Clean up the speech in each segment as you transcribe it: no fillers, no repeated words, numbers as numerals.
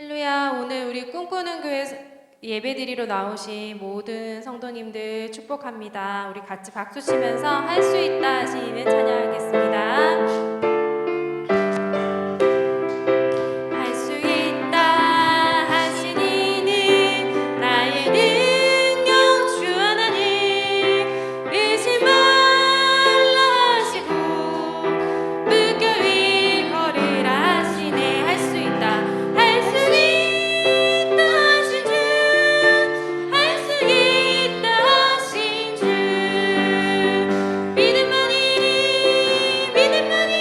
할렐루야. 오늘 우리 꿈꾸는 교회 예배드리러 나오신 모든 성도님들 축복합니다. 우리 같이 박수 치면서 할 수 있다 하시는 찬양하겠습니다. 할 수 있다 하신 이는 나의 능력 주 하나님 의심 말라 하시고 무거이 걸으라 하시네. 할 수 있다 할 수 있다 하신 주 할 수 있다 하신 주 믿음만이 믿음만이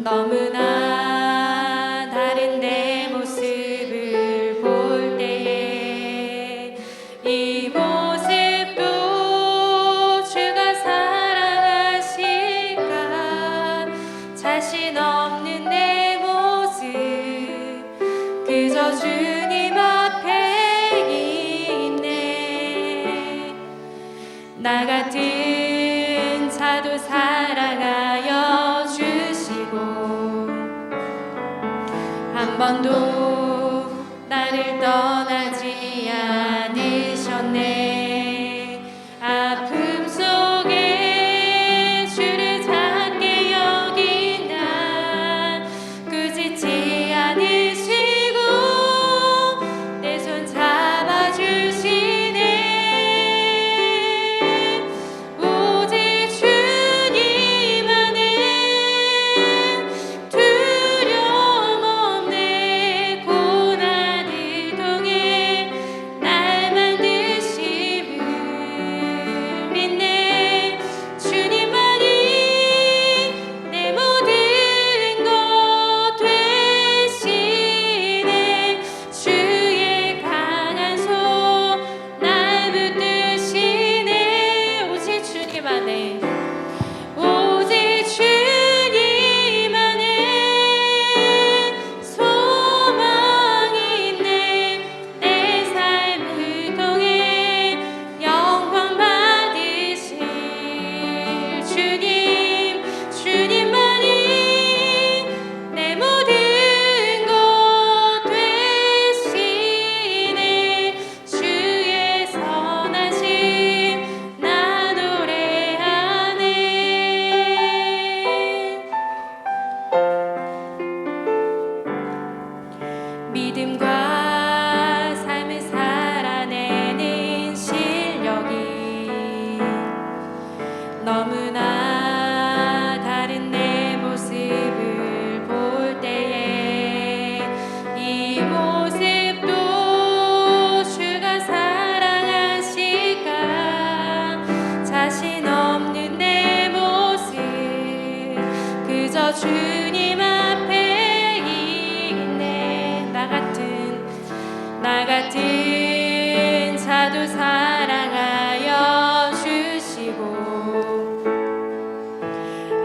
너무나 다른 내 모습을 볼 때에 이 모습도 주가 사랑하실까. 자신 없는 내 모습 그저 주님 앞에 있네. 나 같은 자도 사랑하여 주시고 한 번도 나를 떠나지 않으셨네. 아픔 속에 주를 작게 여긴 나 꾸짖지 않으시고 내 손 잡아주시네. 오직 주님만은 두려움 없네. 고난을 통해 날 만드심을 믿네. 주님만이 내 모든 것 되시네. 주의 강한 손 날 붙드시네. 오직 주님 안에 오직 주님 안에 소망이 있네. 내 삶을 통해 영광 받으실 주님. 주님만이 내 모든 것 되시네. 주의 선하심 나 노래하네. 믿음과 삶을 살아내는 실력이 너무나 다른 내 모습을 볼 때에 이 모습도 주가 사랑하실까. 자신 없는 내 모습 그저 주님 앞에 있네. 나 같은 자도 사랑하여 주시고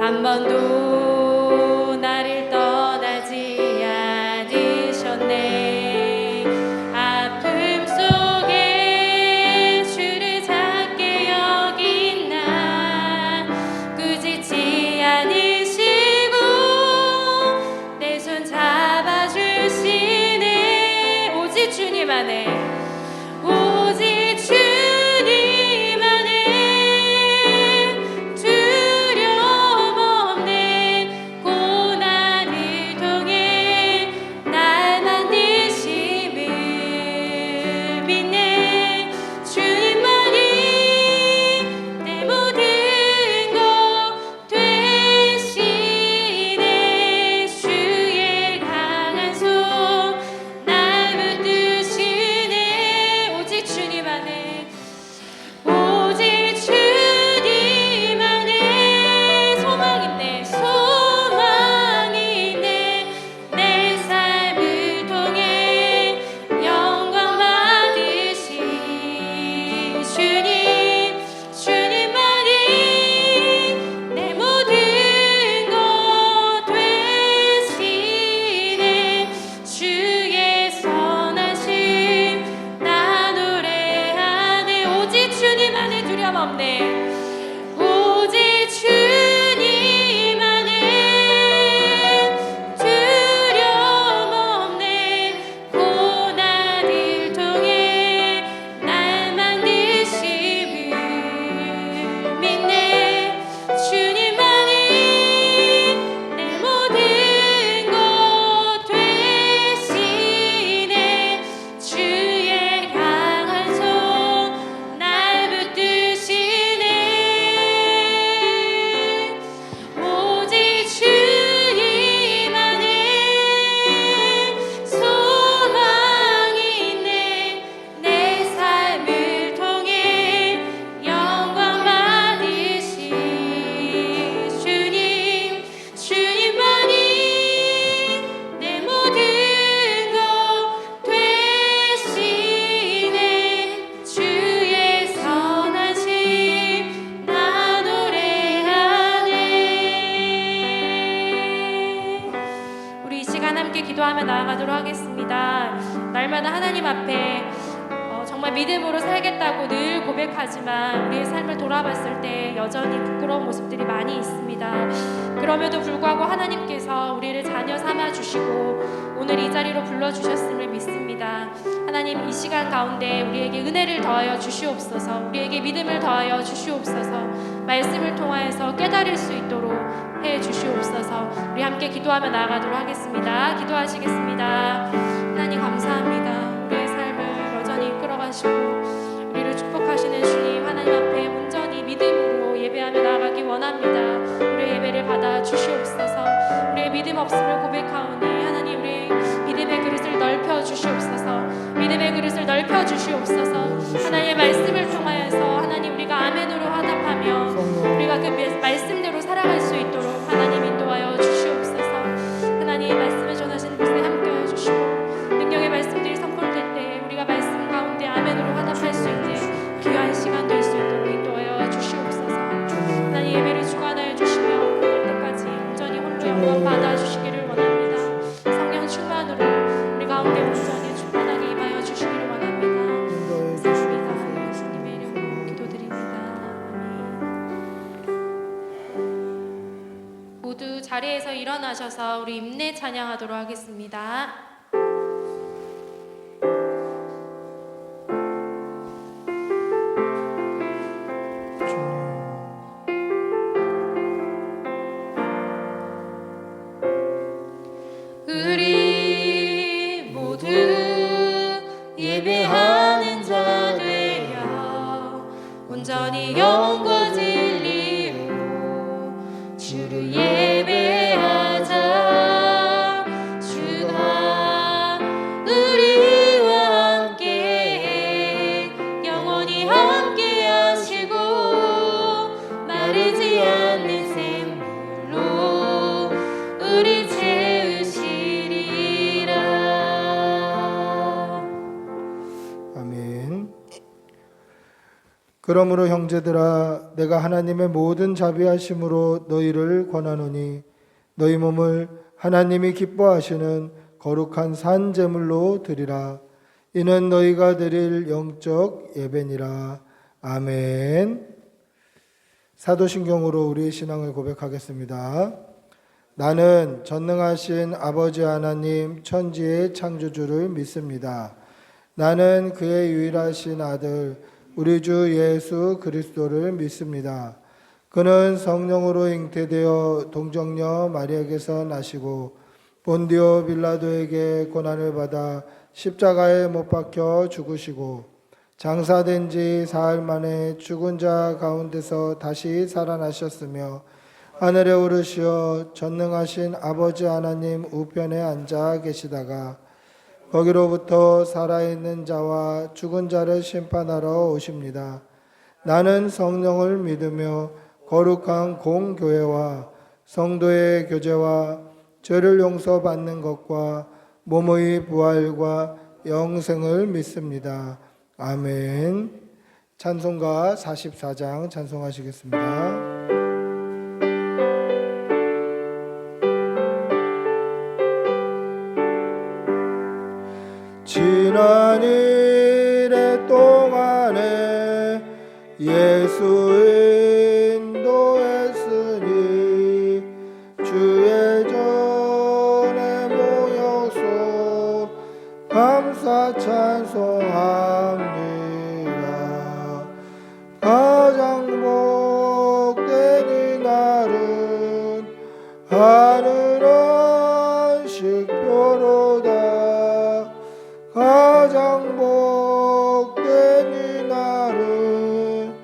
한 번도 나를 떠나지 않으셨네. 아픔 속에 주를 작게 여긴 나 꾸짖지 않으시고 내 손 잡아주시네. 오직 주님 안에 오직 주님 안에 두려움 없네. 시간 함께 기도하며 나아가도록 하겠습니다. 날마다 하나님 앞에 정말 믿음으로 살겠다고 늘 고백하지만 우리의 삶을 돌아봤을 때 여전히 부끄러운 모습들이 많이 있습니다. 그럼에도 불구하고 하나님께서 우리를 자녀 삼아 주시고 오늘 이 자리로 불러주셨음을 믿습니다. 하나님, 이 시간 가운데 우리에게 은혜를 더하여 주시옵소서. 우리에게 믿음을 더하여 주시옵소서. 말씀을 통하여서 깨달을 수 있도록 해 주시옵소서. 우리 함께 기도하며 나아가도록 하겠습니다. 기도하시겠습니다. 하나님 감사합니다. 우리의 삶을 여전히 이끌어가시고 우리를 축복하시는 주님, 하나님 앞에 온전히 믿음으로 예배하며 나아가기 원합니다. 우리의 예배를 받아 주시옵소서. 우리의 믿음 없음을 고백하오니 하나님, 우리의 믿음의 그릇을 넓혀 주시옵소서. 믿음의 그릇을 넓혀 주시옵소서. 하나님의 말씀을 통하여서 하나님, 우리가 아멘으로 화답하며 우리가 그 말씀대로 살아갈 수 있도록 하나님 인도하여 주시옵소서. 하나님, 말씀을 전하시는 곳에 함께하여 주시고 능력의 말씀들이 선포될 때 우리가 말씀 가운데 아멘으로 화답할 수 있는 귀한 시간 될 수 있도록 인도하여 주시옵소서. 하나님, 예배를 주관하여 주시며 끝날 때까지 온전히 홀로 영광 받아주시기를 원합니다. 성령 충만으로 우리 가운데 온전히 충만하게 임하여 주시기를 원합니다. 감사합니다. 예수님의 이름으로 기도드립니다. 아멘. 모두 자리에서 일어나셔서 우리 임내 찬양하도록 하겠습니다. 우리 모두 예배하는 자 되어 온전히 영과 진리로 주를 예배하자. 주가 우리와 함께 영원히 함께 하시고 마르지 않는 샘물로 우리 그러므로 형제들아, 내가 하나님의 모든 자비하심으로 너희를 권하노니 너희 몸을 하나님이 기뻐하시는 거룩한 산 제물로 드리라. 이는 너희가 드릴 영적 예배니라. 아멘. 사도신경으로 우리의 신앙을 고백하겠습니다. 나는 전능하신 아버지 하나님 천지의 창조주를 믿습니다. 나는 그의 유일하신 아들 우리 주 예수 그리스도를 믿습니다. 그는 성령으로 잉태되어 동정녀 마리아에게서 나시고 본디오 빌라도에게 고난을 받아 십자가에 못 박혀 죽으시고 장사된 지 사흘 만에 죽은 자 가운데서 다시 살아나셨으며 하늘에 오르시어 전능하신 아버지 하나님 우편에 앉아 계시다가 거기로부터 살아있는 자와 죽은 자를 심판하러 오십니다. 나는 성령을 믿으며 거룩한 공교회와 성도의 교제와 죄를 용서받는 것과 몸의 부활과 영생을 믿습니다. 아멘. 찬송가 44장 찬송하시겠습니다. 지난 일의 동안에 예수 인도했으니 주의 전에 모여서 감사 찬송합니다. 가장 복된 이 날은 하늘 안식표로다. 가장 복된 이 날은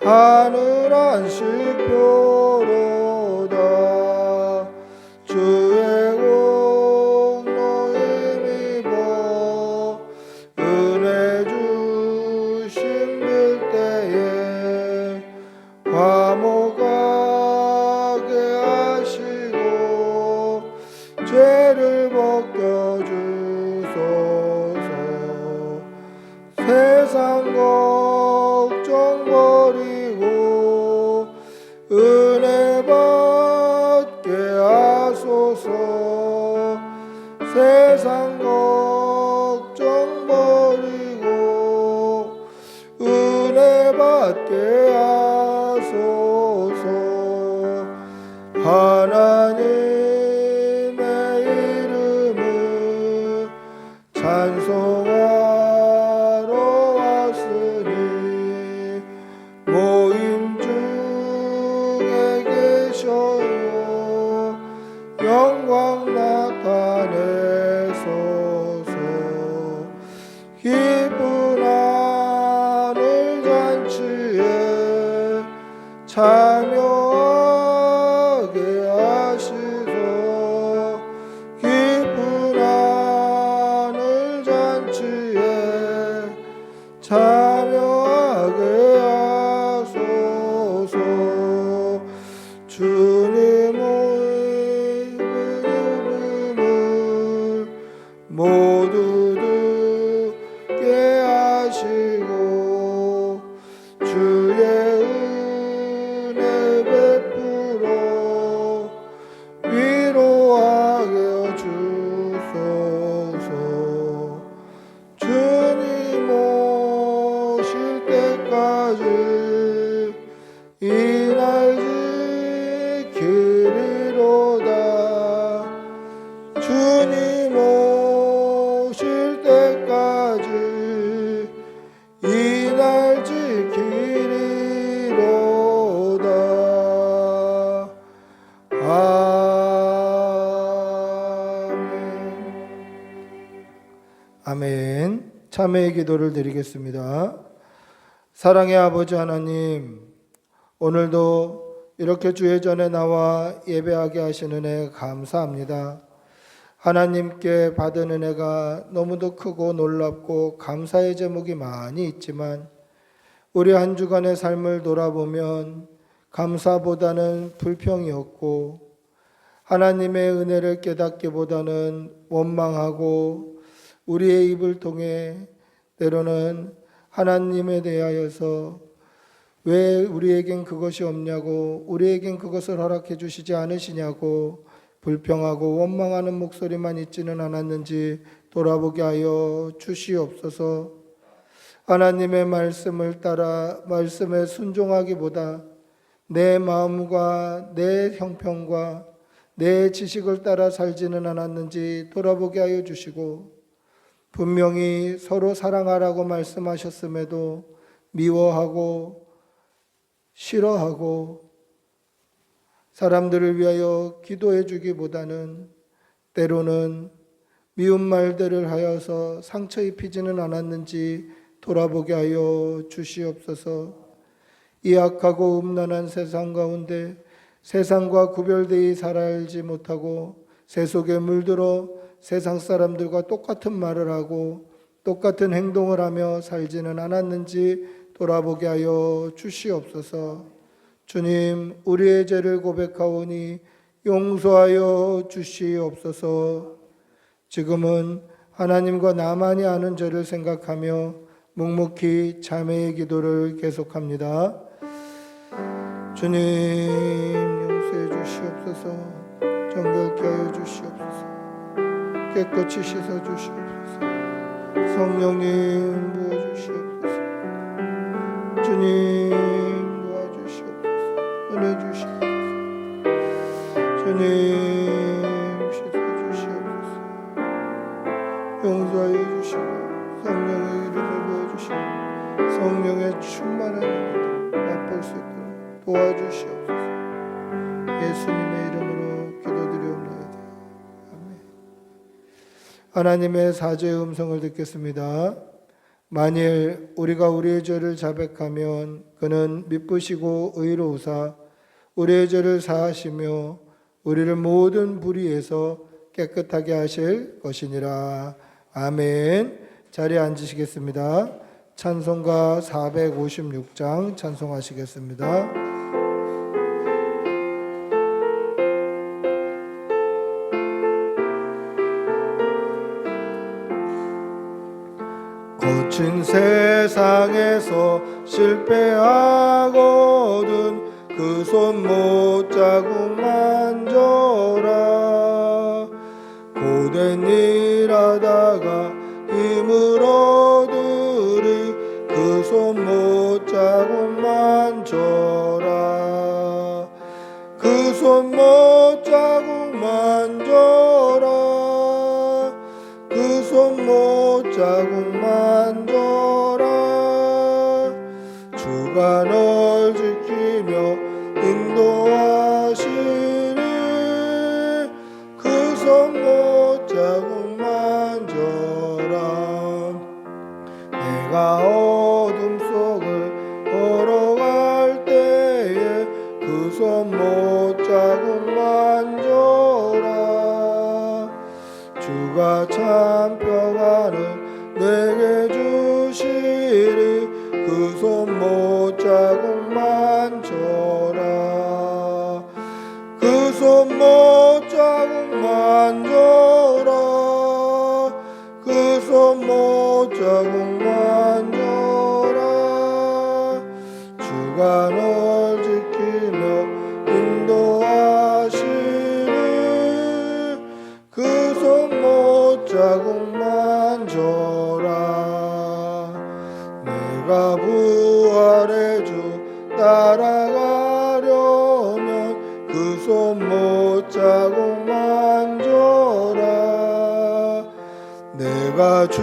하늘 안식표로다. 주의 공로 힘입어 은혜 주심 빌 때에 화목하게 하시고 죄를 벗겨주소서. 세상 걱정 버리고 은혜 받게 하소서. 세상 걱정 버리고 은혜 받게 하소서. 하나님의 이름을 찬송하러 왔으니 모임 중에 계셔요. 영광 나타내소서. 기쁜 하늘 잔치에 참여하게 하시소. 기쁜 하늘 잔치에 참여하게 하소서. 주님의 이름을 모두 듣게 하시고 주의 은혜 베풀어 위로하여 주소서. 주님 오실 때까지 이 날 지키리로다. 주님 오실 때까지 이 날 지키리로다. 아멘. 아멘. 참회의 기도를 드리겠습니다. 사랑의 아버지 하나님, 오늘도 이렇게 주의 전에 나와 예배하게 하시는 은혜 감사합니다. 하나님께 받은 은혜가 너무도 크고 놀랍고 감사의 제목이 많이 있지만 우리 한 주간의 삶을 돌아보면 감사보다는 불평이었고 하나님의 은혜를 깨닫기보다는 원망하고 우리의 입을 통해 때로는 하나님에 대하여서 왜 우리에겐 그것이 없냐고, 우리에겐 그것을 허락해 주시지 않으시냐고 불평하고 원망하는 목소리만 있지는 않았는지 돌아보게 하여 주시옵소서. 하나님의 말씀을 따라 말씀에 순종하기보다 내 마음과 내 형편과 내 지식을 따라 살지는 않았는지 돌아보게 하여 주시고, 분명히 서로 사랑하라고 말씀하셨음에도 미워하고 싫어하고 사람들을 위하여 기도해 주기보다는 때로는 미운 말들을 하여서 상처 입히지는 않았는지 돌아보게 하여 주시옵소서. 이 악하고 음란한 세상 가운데 세상과 구별되이 살아알지 못하고 새 속에 물들어 세상 사람들과 똑같은 말을 하고 똑같은 행동을 하며 살지는 않았는지 돌아보게 하여 주시옵소서. 주님, 우리의 죄를 고백하오니 용서하여 주시옵소서. 지금은 하나님과 나만이 아는 죄를 생각하며 묵묵히 참회의 기도를 계속합니다. 주님, 용서해 주시옵소서. 정결케 하여 주시옵소서. 깨끗이 씻어 주시옵소서. 성령님 부어주시옵소서. 주님 도와주시옵소서. 은혜 주시옵소서. 주님 씻어주시옵소서. 용서하여 주시고 성령의 이름을 부어주시고 성령의 충만한 은혜를 맛볼 수 있도록 도와주시옵소서. 예수님의 이름으로 기도드리옵나이다. 아멘. 하나님의 사죄의 음성을 듣겠습니다. 만일 우리가 우리의 죄를 자백하면 그는 미쁘시고 의로우사 우리의 죄를 사하시며 우리를 모든 불의에서 깨끗하게 하실 것이니라. 아멘. 자리에 앉으시겠습니다. 찬송가 456장 찬송하시겠습니다. 거친 세상에서 실패하거든 그 손 못 자국 만져라. 못된 일 하다가 힘을 얻으리 그 손 못자국만 져라 그 손 못자국만 져라 그 손 못자국만 져라 주가 널 지키며 인도하시리 그 손 못자국만 져라 내가 어둠 속을 걸어갈 때에 그 손 못자국만 져라 주가 참 평안을 내게 주시리 그 손 못자국만 져라 그 손 못자국만 져라 그 손 못자국만 져라 주가 널 지키며 인도하시리 그 손 못자국만 져라 내가 부활의 주 따라가려면 그 손 못자국만 져라 내가 주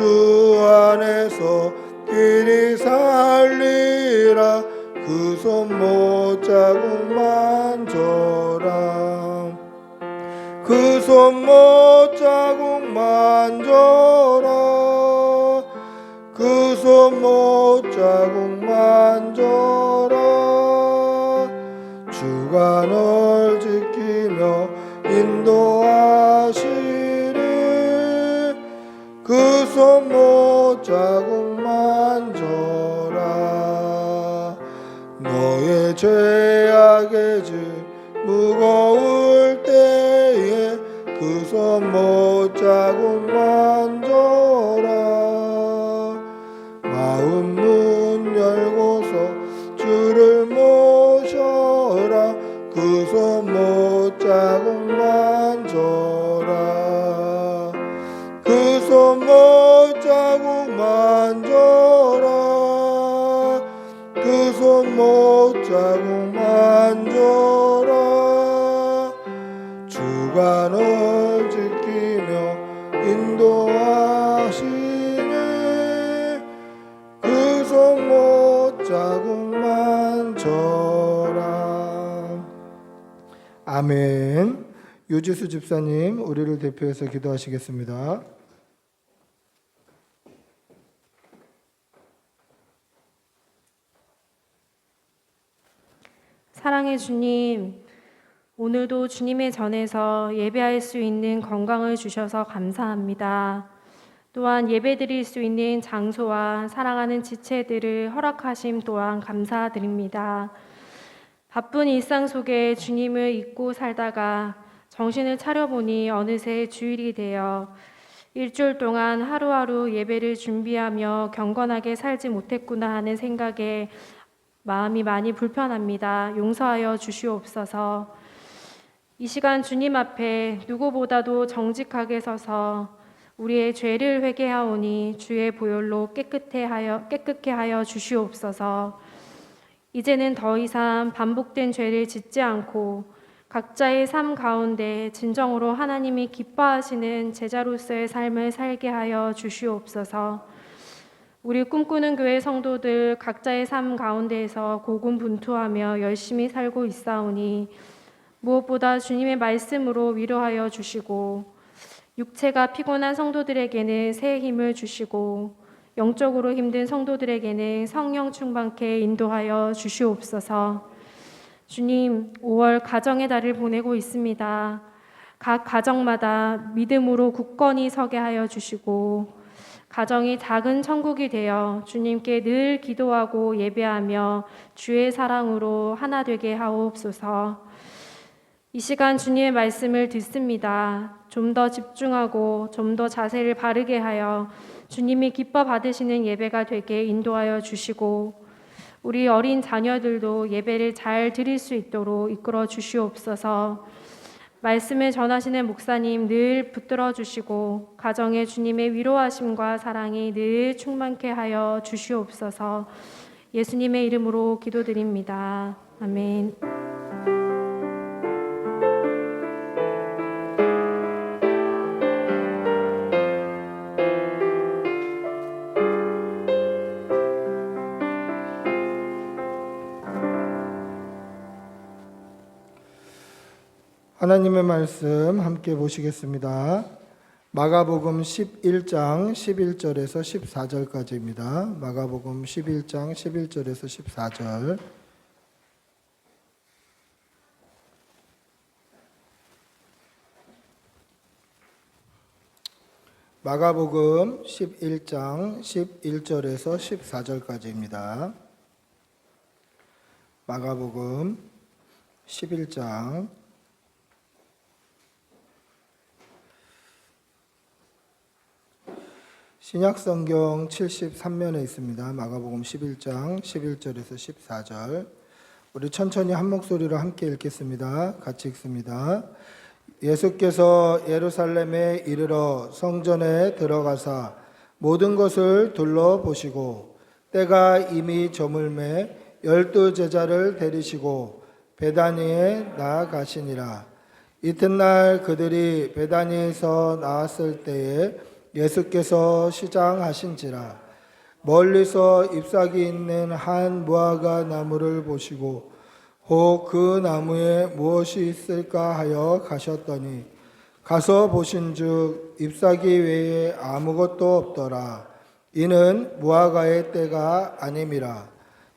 안에서 길이 살리라 그 손 못자국만 져라 그 손 못자국만 져라 그 손 못자국만 져라 주가 널 지키며 인도하시리 그 손 못자국만 져라 너의 죄악의 짐 무거울 때에 그 손 못자국만 져라 마음 문 열고서 주를 모셔라 그 손 못자국만 져라 그 손 못자국만 져라 그 손 못자국만 져라 주가 널 지키며 인도하시네 그 손 못자국만 져라 아멘. 유지수 집사님 우리를 대표해서 기도하시겠습니다. 사랑의 주님, 오늘도 주님의 전에서 예배할 수 있는 건강을 주셔서 감사합니다. 또한 예배드릴 수 있는 장소와 사랑하는 지체들을 허락하심 또한 감사드립니다. 바쁜 일상 속에 주님을 잊고 살다가 정신을 차려보니 어느새 주일이 되어 일주일 동안 하루하루 예배를 준비하며 경건하게 살지 못했구나 하는 생각에 마음이 많이 불편합니다. 용서하여 주시옵소서. 이 시간 주님 앞에 누구보다도 정직하게 서서 우리의 죄를 회개하오니 주의 보혈로 깨끗게 하여 주시옵소서. 이제는 더 이상 반복된 죄를 짓지 않고 각자의 삶 가운데 진정으로 하나님이 기뻐하시는 제자로서의 삶을 살게 하여 주시옵소서. 우리 꿈꾸는 교회 성도들 각자의 삶 가운데에서 고군분투하며 열심히 살고 있사오니 무엇보다 주님의 말씀으로 위로하여 주시고 육체가 피곤한 성도들에게는 새 힘을 주시고 영적으로 힘든 성도들에게는 성령 충만케 인도하여 주시옵소서. 주님, 5월 가정의 달을 보내고 있습니다. 각 가정마다 믿음으로 굳건히 서게 하여 주시고 가정이 작은 천국이 되어 주님께 늘 기도하고 예배하며 주의 사랑으로 하나 되게 하옵소서. 이 시간 주님의 말씀을 듣습니다. 좀 더 집중하고 좀 더 자세를 바르게 하여 주님이 기뻐 받으시는 예배가 되게 인도하여 주시고 우리 어린 자녀들도 예배를 잘 드릴 수 있도록 이끌어 주시옵소서. 말씀을 전하시는 목사님 늘 붙들어 주시고 가정에 주님의 위로하심과 사랑이 늘 충만케 하여 주시옵소서. 예수님의 이름으로 기도드립니다. 아멘. 하나님의 말씀 함께 보시겠습니다. 마가복음 11장 11절에서 14절까지입니다. 마가복음 11장 11절에서 14절. 마가복음 11장 11절에서 14절까지입니다. 마가복음 11장 신약성경 73면에 있습니다. 마가복음 11장 11절에서 14절. 우리 천천히 한 목소리로 함께 읽겠습니다. 같이 읽습니다. 예수께서 예루살렘에 이르러 성전에 들어가사 모든 것을 둘러보시고 때가 이미 저물매 12 제자를 데리시고 베다니에 나아가시니라. 이튿날 그들이 베다니에서 나왔을 때에 예수께서 시장하신지라. 멀리서 잎사귀 있는 한 무화과 나무를 보시고 혹 그 나무에 무엇이 있을까 하여 가셨더니 가서 보신즉 잎사귀 외에 아무것도 없더라. 이는 무화과의 때가 아님이라.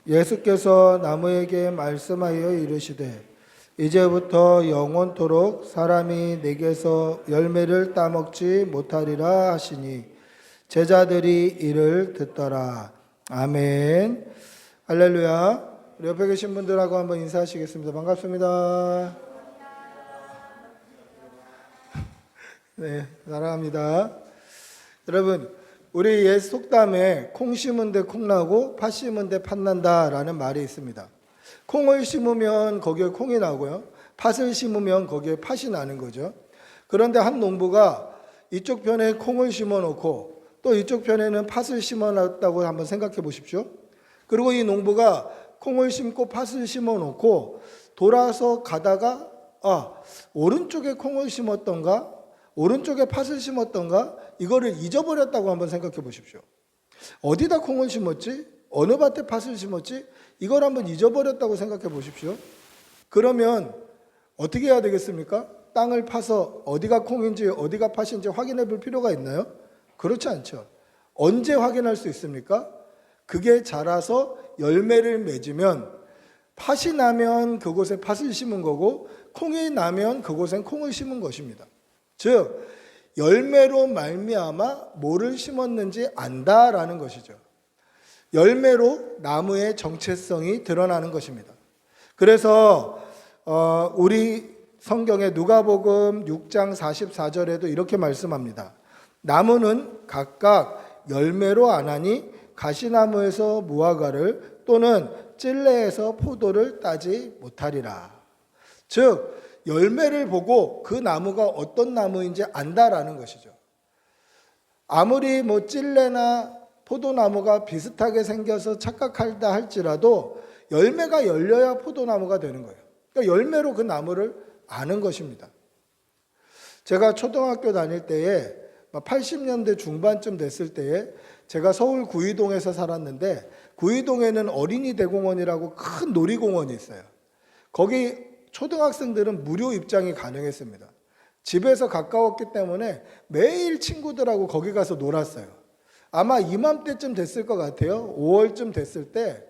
예수께서 나무에게 말씀하여 이르시되 이제부터 영원토록 사람이 내게서 열매를 따먹지 못하리라 하시니 제자들이 이를 듣더라. 아멘. 할렐루야. 우리 옆에 계신 분들하고 한번 인사하시겠습니다. 반갑습니다. 네, 사랑합니다. 여러분, 우리 옛 속담에 콩 심은 데 콩 나고 팥 심은 데 팥 난다라는 말이 있습니다. 콩을 심으면 거기에 콩이 나고요. 팥을 심으면 거기에 팥이 나는 거죠. 그런데 한 농부가 이쪽 편에 콩을 심어 놓고 또 이쪽 편에는 팥을 심어 놨다고 한번 생각해 보십시오. 그리고 이 농부가 콩을 심고 팥을 심어 놓고 돌아서 가다가 오른쪽에 콩을 심었던가 오른쪽에 팥을 심었던가 이거를 잊어버렸다고 한번 생각해 보십시오. 어디다 콩을 심었지? 어느 밭에 팥을 심었지? 이걸 한번 잊어버렸다고 생각해 보십시오. 그러면 어떻게 해야 되겠습니까? 땅을 파서 어디가 콩인지 어디가 팥인지 확인해 볼 필요가 있나요? 그렇지 않죠. 언제 확인할 수 있습니까? 그게 자라서 열매를 맺으면 팥이 나면 그곳에 팥을 심은 거고 콩이 나면 그곳엔 콩을 심은 것입니다. 즉 열매로 말미암아 뭐를 심었는지 안다라는 것이죠. 열매로 나무의 정체성이 드러나는 것입니다. 그래서 우리 성경의 누가복음 6장 44절에도 이렇게 말씀합니다. 나무는 각각 열매로 안하니 가시나무에서 무화과를 또는 찔레에서 포도를 따지 못하리라. 즉 열매를 보고 그 나무가 어떤 나무인지 안다라는 것이죠. 아무리 찔레나 포도나무가 비슷하게 생겨서 착각한다 할지라도 열매가 열려야 포도나무가 되는 거예요. 그러니까 열매로 그 나무를 아는 것입니다. 제가 초등학교 다닐 때에 80년대 중반쯤 됐을 때에 제가 서울 구이동에서 살았는데 구이동에는 어린이 대공원이라고 큰 놀이공원이 있어요. 거기 초등학생들은 무료 입장이 가능했습니다. 집에서 가까웠기 때문에 매일 친구들하고 거기 가서 놀았어요. 아마 이맘때쯤 됐을 것 같아요. 5월쯤 됐을 때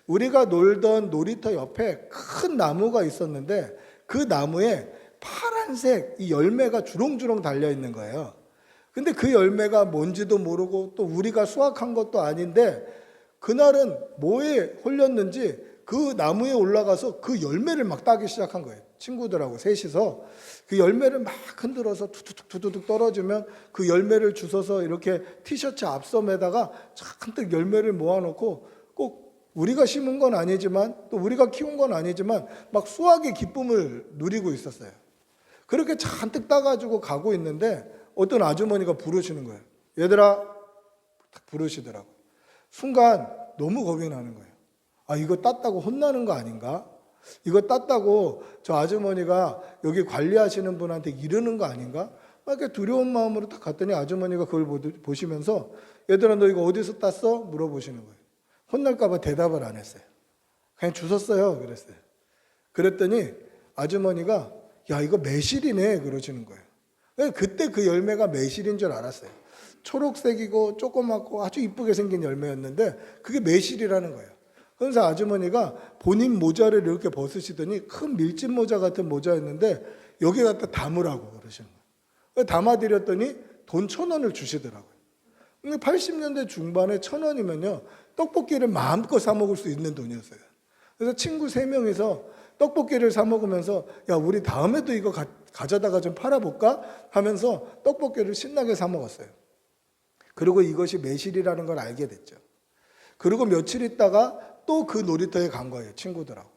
우리가 놀던 놀이터 옆에 큰 나무가 있었는데 그 나무에 파란색 이 열매가 주렁주렁 달려 있는 거예요. 근데 그 열매가 뭔지도 모르고 또 우리가 수확한 것도 아닌데 그날은 뭐에 홀렸는지 그 나무에 올라가서 그 열매를 막 따기 시작한 거예요. 친구들하고 셋이서 그 열매를 막 흔들어서 투두둑 떨어지면 그 열매를 주워서 이렇게 티셔츠 앞섬에다가 잔뜩 열매를 모아놓고 꼭 우리가 심은 건 아니지만 또 우리가 키운 건 아니지만 막 수확의 기쁨을 누리고 있었어요. 그렇게 잔뜩 따가지고 가고 있는데 어떤 아주머니가 부르시는 거예요. 얘들아, 딱 부르시더라고. 순간 너무 겁이 나는 거예요. 아, 이거 땄다고 혼나는 거 아닌가? 이거 땄다고 저 아주머니가 여기 관리하시는 분한테 이러는 거 아닌가? 막 이렇게 두려운 마음으로 딱 갔더니 아주머니가 그걸 보시면서 얘들아, 너 이거 어디서 땄어? 물어보시는 거예요. 혼날까 봐 대답을 안 했어요. 그냥 주웠어요. 그랬어요. 그랬더니 아주머니가 야, 이거 매실이네 그러시는 거예요. 그때 그 열매가 매실인 줄 알았어요. 초록색이고 조그맣고 아주 이쁘게 생긴 열매였는데 그게 매실이라는 거예요. 그래서 아주머니가 본인 모자를 이렇게 벗으시더니 큰 밀짚 모자 같은 모자였는데 여기 갖다 담으라고 그러시는 거예요. 담아드렸더니 돈 1,000원을 주시더라고요. 근데 80년대 중반에 1,000원이면요 떡볶이를 마음껏 사 먹을 수 있는 돈이었어요. 그래서 친구 3명이서 떡볶이를 사 먹으면서 야, 우리 다음에도 이거 가져다가 좀 팔아볼까? 하면서 떡볶이를 신나게 사 먹었어요. 그리고 이것이 매실이라는 걸 알게 됐죠. 그리고 며칠 있다가 또 그 놀이터에 간 거예요, 친구들하고.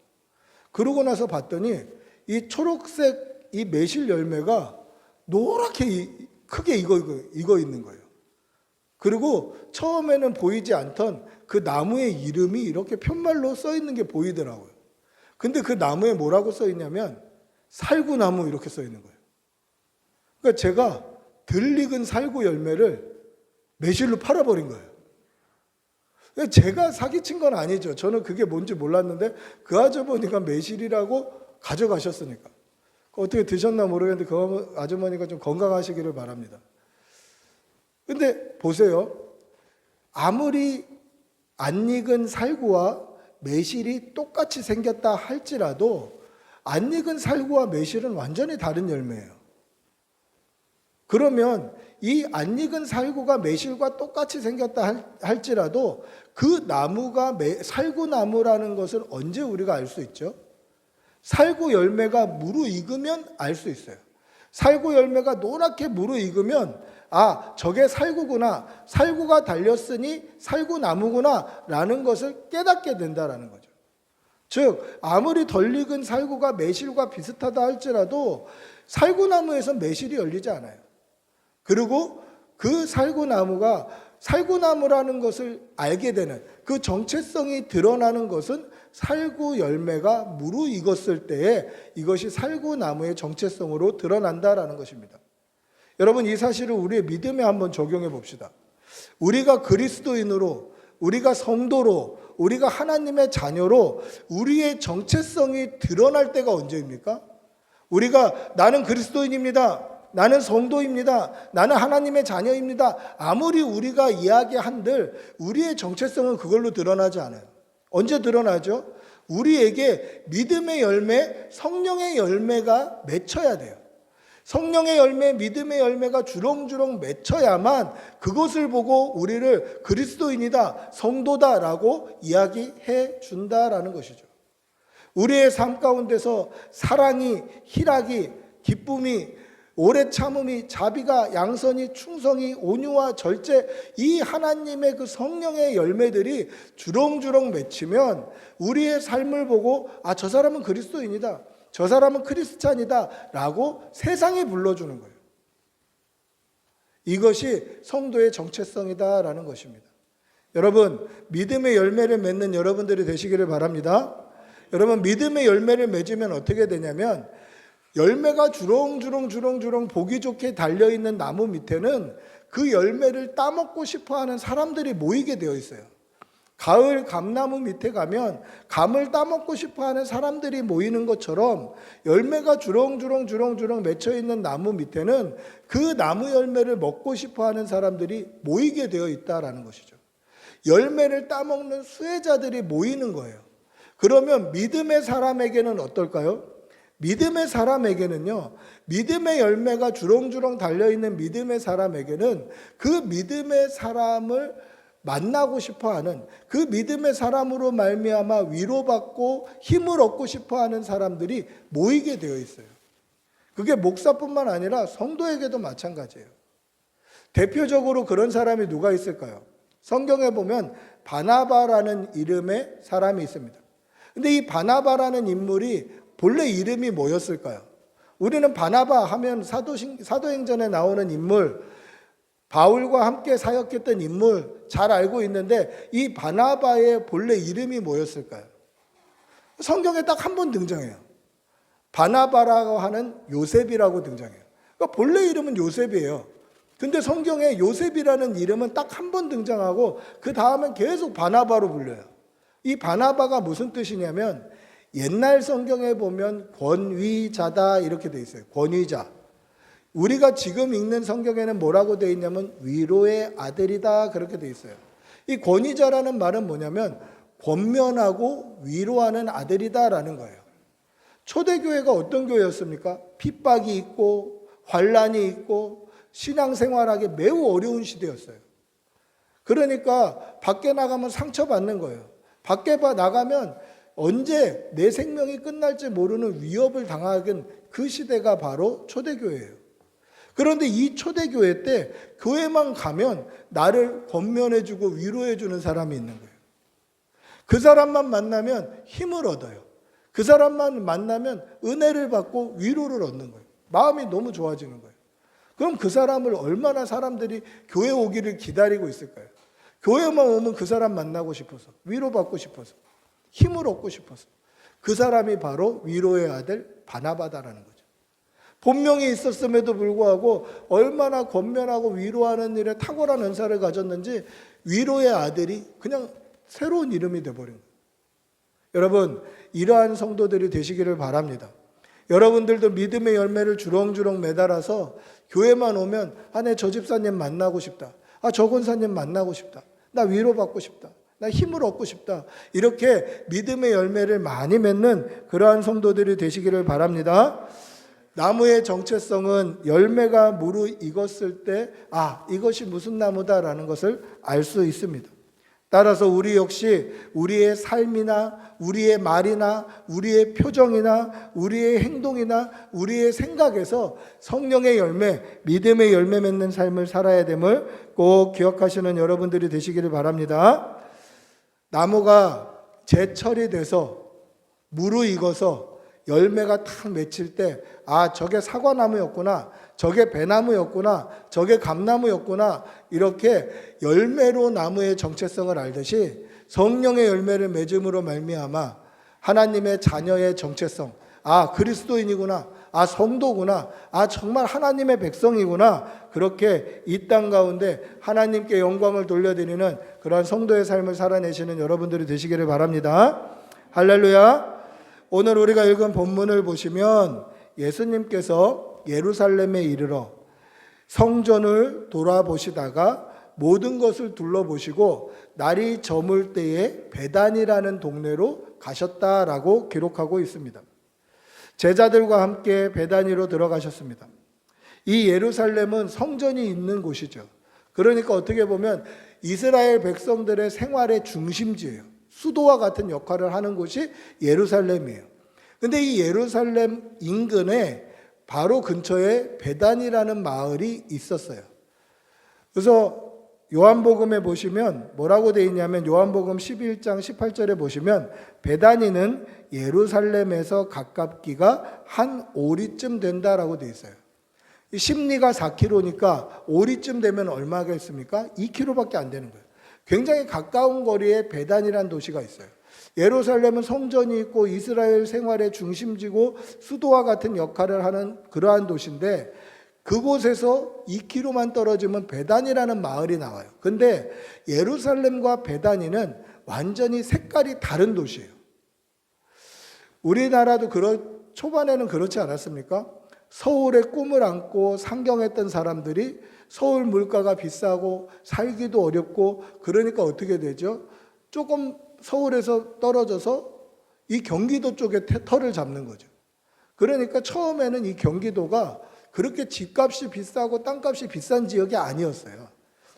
그러고 나서 봤더니 이 초록색 이 매실 열매가 노랗게 크게 익어 있는 거예요. 그리고 처음에는 보이지 않던 그 나무의 이름이 이렇게 편말로 써 있는 게 보이더라고요. 근데 그 나무에 뭐라고 써 있냐면 살구나무 이렇게 써 있는 거예요. 그러니까 제가 덜 익은 살구 열매를 매실로 팔아버린 거예요. 제가 사기친 건 아니죠. 저는 그게 뭔지 몰랐는데 그 아주머니가 매실이라고 가져가셨으니까. 어떻게 드셨나 모르겠는데 그 아주머니가 좀 건강하시기를 바랍니다. 근데 보세요. 아무리 안 익은 살구와 매실이 똑같이 생겼다 할지라도 안 익은 살구와 매실은 완전히 다른 열매예요. 그러면 이 안 익은 살구가 매실과 똑같이 생겼다 할지라도 그 나무가 살구나무라는 것을 언제 우리가 알 수 있죠? 살구 열매가 무르익으면 알 수 있어요. 살구 열매가 노랗게 무르익으면 아, 저게 살구구나. 살구가 달렸으니 살구나무구나 라는 것을 깨닫게 된다라는 거죠. 즉 아무리 덜 익은 살구가 매실과 비슷하다 할지라도 살구나무에서 매실이 열리지 않아요. 그리고 그 살구나무가 살구나무라는 것을 알게 되는 그 정체성이 드러나는 것은 살구 열매가 무르익었을 때에 이것이 살구나무의 정체성으로 드러난다라는 것입니다. 여러분, 이 사실을 우리의 믿음에 한번 적용해 봅시다. 우리가 그리스도인으로, 우리가 성도로, 우리가 하나님의 자녀로 우리의 정체성이 드러날 때가 언제입니까? 우리가 나는 그리스도인입니다. 나는 성도입니다. 나는 하나님의 자녀입니다. 아무리 우리가 이야기한들 우리의 정체성은 그걸로 드러나지 않아요. 언제 드러나죠? 우리에게 믿음의 열매, 성령의 열매가 맺혀야 돼요. 성령의 열매, 믿음의 열매가 주렁주렁 맺혀야만 그것을 보고 우리를 그리스도인이다, 성도다라고 이야기해 준다라는 것이죠. 우리의 삶 가운데서 사랑이, 희락이, 기쁨이, 오래 참음이, 자비가, 양선이, 충성이, 온유와 절제, 이 하나님의 그 성령의 열매들이 주렁주렁 맺히면 우리의 삶을 보고 아, 저 사람은 그리스도인이다, 저 사람은 크리스찬이다 라고 세상이 불러주는 거예요. 이것이 성도의 정체성이다 라는 것입니다. 여러분, 믿음의 열매를 맺는 여러분들이 되시기를 바랍니다. 여러분, 믿음의 열매를 맺으면 어떻게 되냐면 열매가 주렁주렁 보기 좋게 달려있는 나무 밑에는 그 열매를 따먹고 싶어하는 사람들이 모이게 되어 있어요. 가을 감나무 밑에 가면 감을 따먹고 싶어하는 사람들이 모이는 것처럼 열매가 주렁주렁 맺혀있는 나무 밑에는 그 나무 열매를 먹고 싶어하는 사람들이 모이게 되어 있다라는 것이죠. 열매를 따먹는 수혜자들이 모이는 거예요. 그러면 믿음의 사람에게는 어떨까요? 믿음의 사람에게는요, 믿음의 열매가 주렁주렁 달려있는 믿음의 사람에게는 그 믿음의 사람을 만나고 싶어하는, 그 믿음의 사람으로 말미암아 위로받고 힘을 얻고 싶어하는 사람들이 모이게 되어 있어요. 그게 목사뿐만 아니라 성도에게도 마찬가지예요. 대표적으로 그런 사람이 누가 있을까요? 성경에 보면 바나바라는 이름의 사람이 있습니다. 근데 이 바나바라는 인물이 본래 이름이 뭐였을까요? 우리는 바나바 하면 사도행전에 나오는 인물, 바울과 함께 사역했던 인물 잘 알고 있는데 이 바나바의 본래 이름이 뭐였을까요? 성경에 딱 한 번 등장해요. 바나바라고 하는 요셉이라고 등장해요. 그러니까 본래 이름은 요셉이에요. 근데 성경에 요셉이라는 이름은 딱 한 번 등장하고 그 다음엔 계속 바나바로 불려요. 이 바나바가 무슨 뜻이냐면 옛날 성경에 보면 권위자다 이렇게 돼 있어요. 권위자. 우리가 지금 읽는 성경에는 뭐라고 돼 있냐면 위로의 아들이다 그렇게 돼 있어요. 이 권위자라는 말은 뭐냐면 권면하고 위로하는 아들이다라는 거예요. 초대교회가 어떤 교회였습니까? 핍박이 있고 환란이 있고 신앙생활하기 매우 어려운 시대였어요. 그러니까 밖에 나가면 상처받는 거예요. 밖에 나가면 언제 내 생명이 끝날지 모르는 위협을 당하는 그 시대가 바로 초대교회예요. 그런데 이 초대교회 때 교회만 가면 나를 권면해주고 위로해주는 사람이 있는 거예요. 그 사람만 만나면 힘을 얻어요. 그 사람만 만나면 은혜를 받고 위로를 얻는 거예요. 마음이 너무 좋아지는 거예요. 그럼 그 사람을 얼마나 사람들이 교회 오기를 기다리고 있을까요? 교회만 오면 그 사람 만나고 싶어서, 위로받고 싶어서, 힘을 얻고 싶어서. 그 사람이 바로 위로의 아들 바나바다라는 거죠. 본명이 있었음에도 불구하고 얼마나 권면하고 위로하는 일에 탁월한 은사를 가졌는지 위로의 아들이 그냥 새로운 이름이 되어버린 거예요. 여러분, 이러한 성도들이 되시기를 바랍니다. 여러분들도 믿음의 열매를 주렁주렁 매달아서 교회만 오면 내 저 집사님 만나고 싶다. 저 권사님 만나고 싶다. 나 위로받고 싶다. 나 힘을 얻고 싶다. 이렇게 믿음의 열매를 많이 맺는 그러한 성도들이 되시기를 바랍니다. 나무의 정체성은 열매가 무르익었을 때 이것이 무슨 나무다라는 것을 알 수 있습니다. 따라서 우리 역시 우리의 삶이나 우리의 말이나 우리의 표정이나 우리의 행동이나 우리의 생각에서 성령의 열매, 믿음의 열매 맺는 삶을 살아야 됨을 꼭 기억하시는 여러분들이 되시기를 바랍니다. 나무가 제철이 돼서 무르익어서 열매가 탁 맺힐 때 저게 사과나무였구나, 저게 배나무였구나, 저게 감나무였구나, 이렇게 열매로 나무의 정체성을 알듯이 성령의 열매를 맺음으로 말미암아 하나님의 자녀의 정체성, 그리스도인이구나, 성도구나, 정말 하나님의 백성이구나, 그렇게 이 땅 가운데 하나님께 영광을 돌려드리는 그러한 성도의 삶을 살아내시는 여러분들이 되시기를 바랍니다. 할렐루야. 오늘 우리가 읽은 본문을 보시면 예수님께서 예루살렘에 이르러 성전을 돌아보시다가 모든 것을 둘러보시고 날이 저물 때에 베단이라는 동네로 가셨다라고 기록하고 있습니다. 제자들과 함께 베단이로 들어가셨습니다. 이 예루살렘은 성전이 있는 곳이죠. 그러니까 어떻게 보면 이스라엘 백성들의 생활의 중심지예요. 수도와 같은 역할을 하는 곳이 예루살렘이에요. 근데 이 예루살렘 인근에 바로 근처에 베단이라는 마을이 있었어요. 그래서 요한복음에 보시면 뭐라고 되어 있냐면 요한복음 11장 18절에 보시면 베다니는 예루살렘에서 가깝기가 한 오리쯤 된다라고 되어 있어요. 심리가 4km니까 오리쯤 되면 얼마겠습니까? 2km밖에 안 되는 거예요. 굉장히 가까운 거리에 베단이라는 도시가 있어요. 예루살렘은 성전이 있고 이스라엘 생활의 중심지고 수도와 같은 역할을 하는 그러한 도시인데 그곳에서 2km만 떨어지면 베단이라는 마을이 나와요. 근데 예루살렘과 베단이는 완전히 색깔이 다른 도시예요. 우리나라도 초반에는 그렇지 않았습니까? 서울의 꿈을 안고 상경했던 사람들이 서울 물가가 비싸고 살기도 어렵고 그러니까 어떻게 되죠? 조금 서울에서 떨어져서 이 경기도 쪽에 터를 잡는 거죠. 그러니까 처음에는 이 경기도가 그렇게 집값이 비싸고 땅값이 비싼 지역이 아니었어요.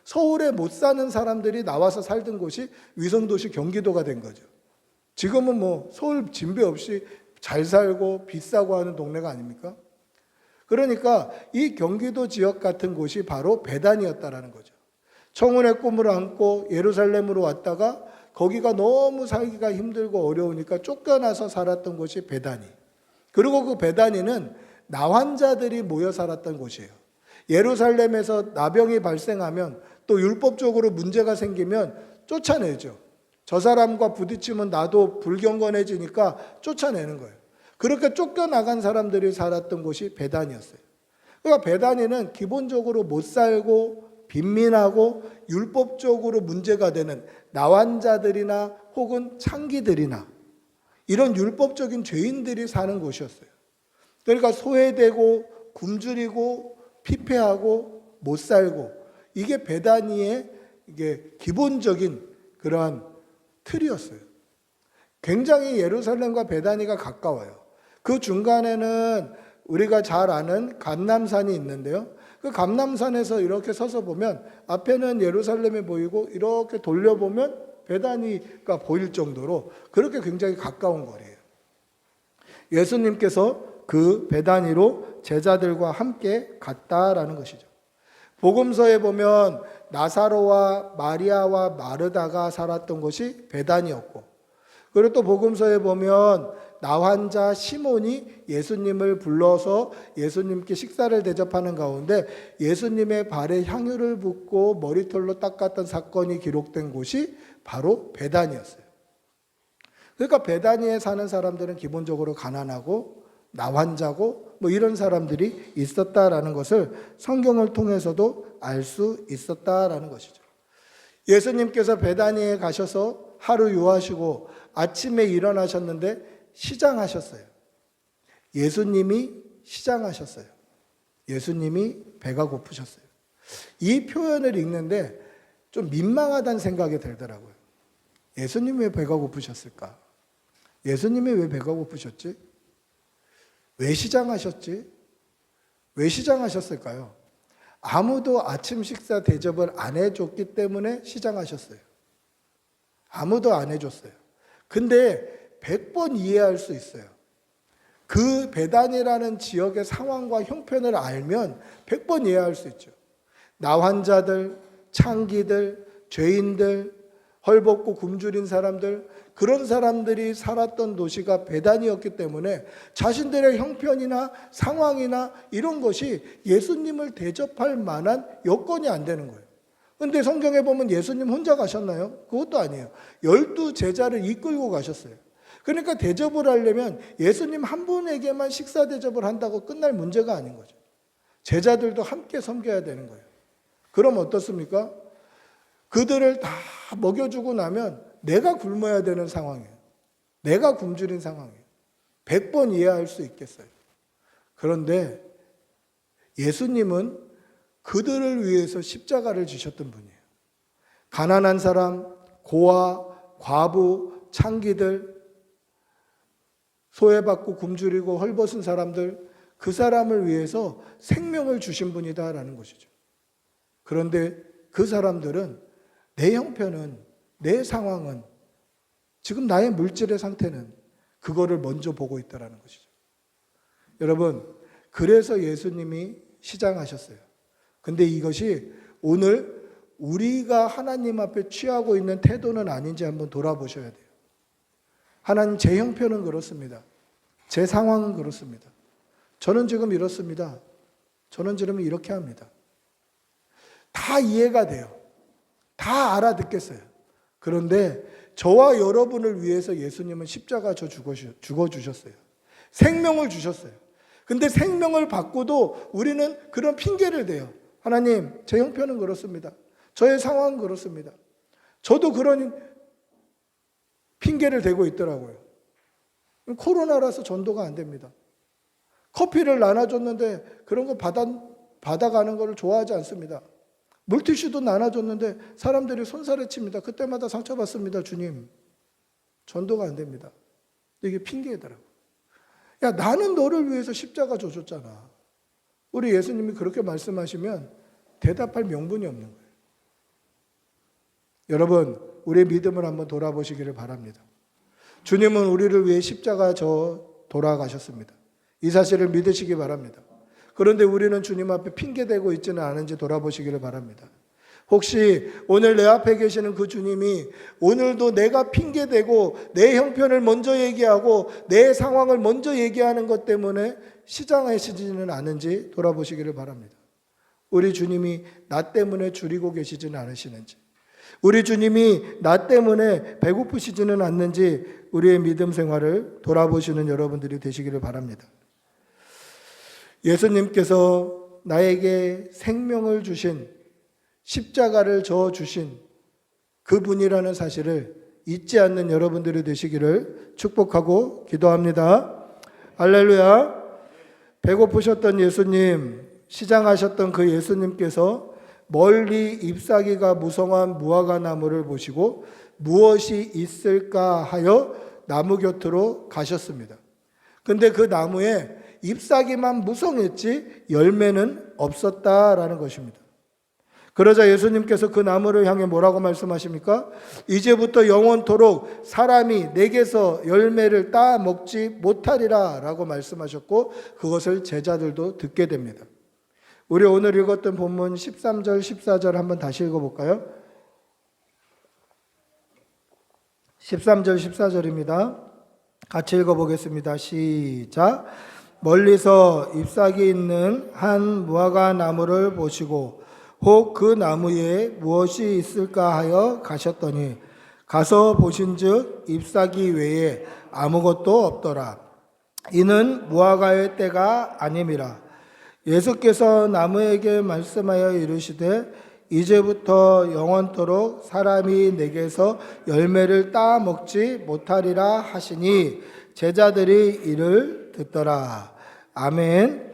서울에 못 사는 사람들이 나와서 살던 곳이 위성도시 경기도가 된 거죠. 지금은 서울 진배 없이 잘 살고 비싸고 하는 동네가 아닙니까? 그러니까 이 경기도 지역 같은 곳이 바로 베단이었다라는 거죠. 청운의 꿈을 안고 예루살렘으로 왔다가 거기가 너무 살기가 힘들고 어려우니까 쫓겨나서 살았던 곳이 베다니. 그리고 그 베다니는 나환자들이 모여 살았던 곳이에요. 예루살렘에서 나병이 발생하면 또 율법적으로 문제가 생기면 쫓아내죠. 저 사람과 부딪히면 나도 불경건해지니까 쫓아내는 거예요. 그렇게 쫓겨나간 사람들이 살았던 곳이 베다니였어요. 그러니까 베다니는 기본적으로 못 살고 빈민하고 율법적으로 문제가 되는 나환자들이나 혹은 창기들이나 이런 율법적인 죄인들이 사는 곳이었어요. 그러니까 소외되고 굶주리고 피폐하고 못 살고 이게 베다니의 이게 기본적인 그러한 틀이었어요. 굉장히 예루살렘과 베다니가 가까워요. 그 중간에는 우리가 잘 아는 감람산이 있는데요. 그 감람산에서 이렇게 서서 보면 앞에는 예루살렘이 보이고 이렇게 돌려보면 베다니가 보일 정도로 그렇게 굉장히 가까운 거리예요. 예수님께서 그 베다니로 제자들과 함께 갔다라는 것이죠. 복음서에 보면 나사로와 마리아와 마르다가 살았던 곳이 베다니였고, 그리고 또 복음서에 보면 나환자 시몬이 예수님을 불러서 예수님께 식사를 대접하는 가운데 예수님의 발에 향유를 붓고 머리털로 닦았던 사건이 기록된 곳이 바로 베다니였어요. 그러니까 베다니에 사는 사람들은 기본적으로 가난하고 나환자고 뭐 이런 사람들이 있었다라는 것을 성경을 통해서도 알 수 있었다라는 것이죠. 예수님께서 베다니에 가셔서 하루 유하시고 아침에 일어나셨는데 시장하셨어요. 예수님이 시장하셨어요. 예수님이 배가 고프셨어요. 이 표현을 읽는데 좀 민망하다는 생각이 들더라고요. 예수님이 왜 배가 고프셨을까? 예수님이 왜 배가 고프셨지? 왜 시장하셨지? 왜 시장하셨을까요? 아무도 아침 식사 대접을 안 해줬기 때문에 시장하셨어요. 아무도 안 해줬어요. 근데 100번 이해할 수 있어요. 그 베단이라는 지역의 상황과 형편을 알면 100번 이해할 수 있죠. 나환자들, 창기들, 죄인들, 헐벗고 굶주린 사람들, 그런 사람들이 살았던 도시가 베단이었기 때문에 자신들의 형편이나 상황이나 이런 것이 예수님을 대접할 만한 여건이 안 되는 거예요. 그런데 성경에 보면 예수님 혼자 가셨나요? 그것도 아니에요. 12 제자를 이끌고 가셨어요. 그러니까 대접을 하려면 예수님 한 분에게만 식사 대접을 한다고 끝날 문제가 아닌 거죠. 제자들도 함께 섬겨야 되는 거예요. 그럼 어떻습니까? 그들을 다 먹여주고 나면 내가 굶어야 되는 상황이에요. 내가 굶주린 상황이에요. 100번 이해할 수 있겠어요. 그런데 예수님은 그들을 위해서 십자가를 지셨던 분이에요. 가난한 사람, 고아, 과부, 창기들, 소외받고 굶주리고 헐벗은 사람들, 그 사람을 위해서 생명을 주신 분이다라는 것이죠. 그런데 그 사람들은 내 형편은, 내 상황은, 지금 나의 물질의 상태는 그거를 먼저 보고 있다라는 것이죠. 여러분, 그래서 예수님이 시장하셨어요. 근데 이것이 오늘 우리가 하나님 앞에 취하고 있는 태도는 아닌지 한번 돌아보셔야 돼요. 하나님, 제 형편은 그렇습니다. 제 상황은 그렇습니다. 저는 지금 이렇습니다. 저는 지금 이렇게 합니다. 다 이해가 돼요. 다 알아듣겠어요. 그런데 저와 여러분을 위해서 예수님은 십자가 죽어주셨어요. 생명을 주셨어요. 근데 생명을 받고도 우리는 그런 핑계를 대요. 하나님, 제 형편은 그렇습니다. 저의 상황은 그렇습니다. 저도 그런 핑계를 대고 있더라고요. 코로나라서 전도가 안 됩니다. 커피를 나눠줬는데 그런 거 받아가는 걸 좋아하지 않습니다. 물티슈도 나눠줬는데 사람들이 손살에 칩니다. 그때마다 상처받습니다. 주님, 전도가 안 됩니다. 이게 핑계더라고요. 야, 나는 너를 위해서 십자가 져줬잖아. 우리 예수님이 그렇게 말씀하시면 대답할 명분이 없는 거예요. 여러분, 우리의 믿음을 한번 돌아보시기를 바랍니다. 주님은 우리를 위해 십자가 져 돌아가셨습니다. 이 사실을 믿으시기 바랍니다. 그런데 우리는 주님 앞에 핑계대고 있지는 않은지 돌아보시기를 바랍니다. 혹시 오늘 내 앞에 계시는 그 주님이 오늘도 내가 핑계대고 내 형편을 먼저 얘기하고 내 상황을 먼저 얘기하는 것 때문에 시장하시지는 않은지 돌아보시기를 바랍니다. 우리 주님이 나 때문에 줄이고 계시지는 않으시는지, 우리 주님이 나 때문에 배고프시지는 않는지 우리의 믿음 생활을 돌아보시는 여러분들이 되시기를 바랍니다. 예수님께서 나에게 생명을 주신, 십자가를 져 주신 그분이라는 사실을 잊지 않는 여러분들이 되시기를 축복하고 기도합니다. 할렐루야. 배고프셨던 예수님, 시장하셨던 그 예수님께서 멀리 잎사귀가 무성한 무화과 나무를 보시고 무엇이 있을까 하여 나무 곁으로 가셨습니다. 근데 그 나무에 잎사귀만 무성했지 열매는 없었다라는 것입니다. 그러자 예수님께서 그 나무를 향해 뭐라고 말씀하십니까? 이제부터 영원토록 사람이 내게서 열매를 따 먹지 못하리라 라고 말씀하셨고, 그것을 제자들도 듣게 됩니다. 우리 오늘 읽었던 본문 13절 14절 한번 다시 읽어볼까요? 13절 14절입니다. 같이 읽어보겠습니다. 시작. 멀리서 잎사귀 있는 한 무화과 나무를 보시고 혹 그 나무에 무엇이 있을까 하여 가셨더니 가서 보신즉 잎사귀 외에 아무것도 없더라. 이는 무화과의 때가 아님이라. 예수께서 나무에게 말씀하여 이르시되 이제부터 영원토록 사람이 내게서 열매를 따 먹지 못하리라 하시니 제자들이 이를 듣더라. 아멘.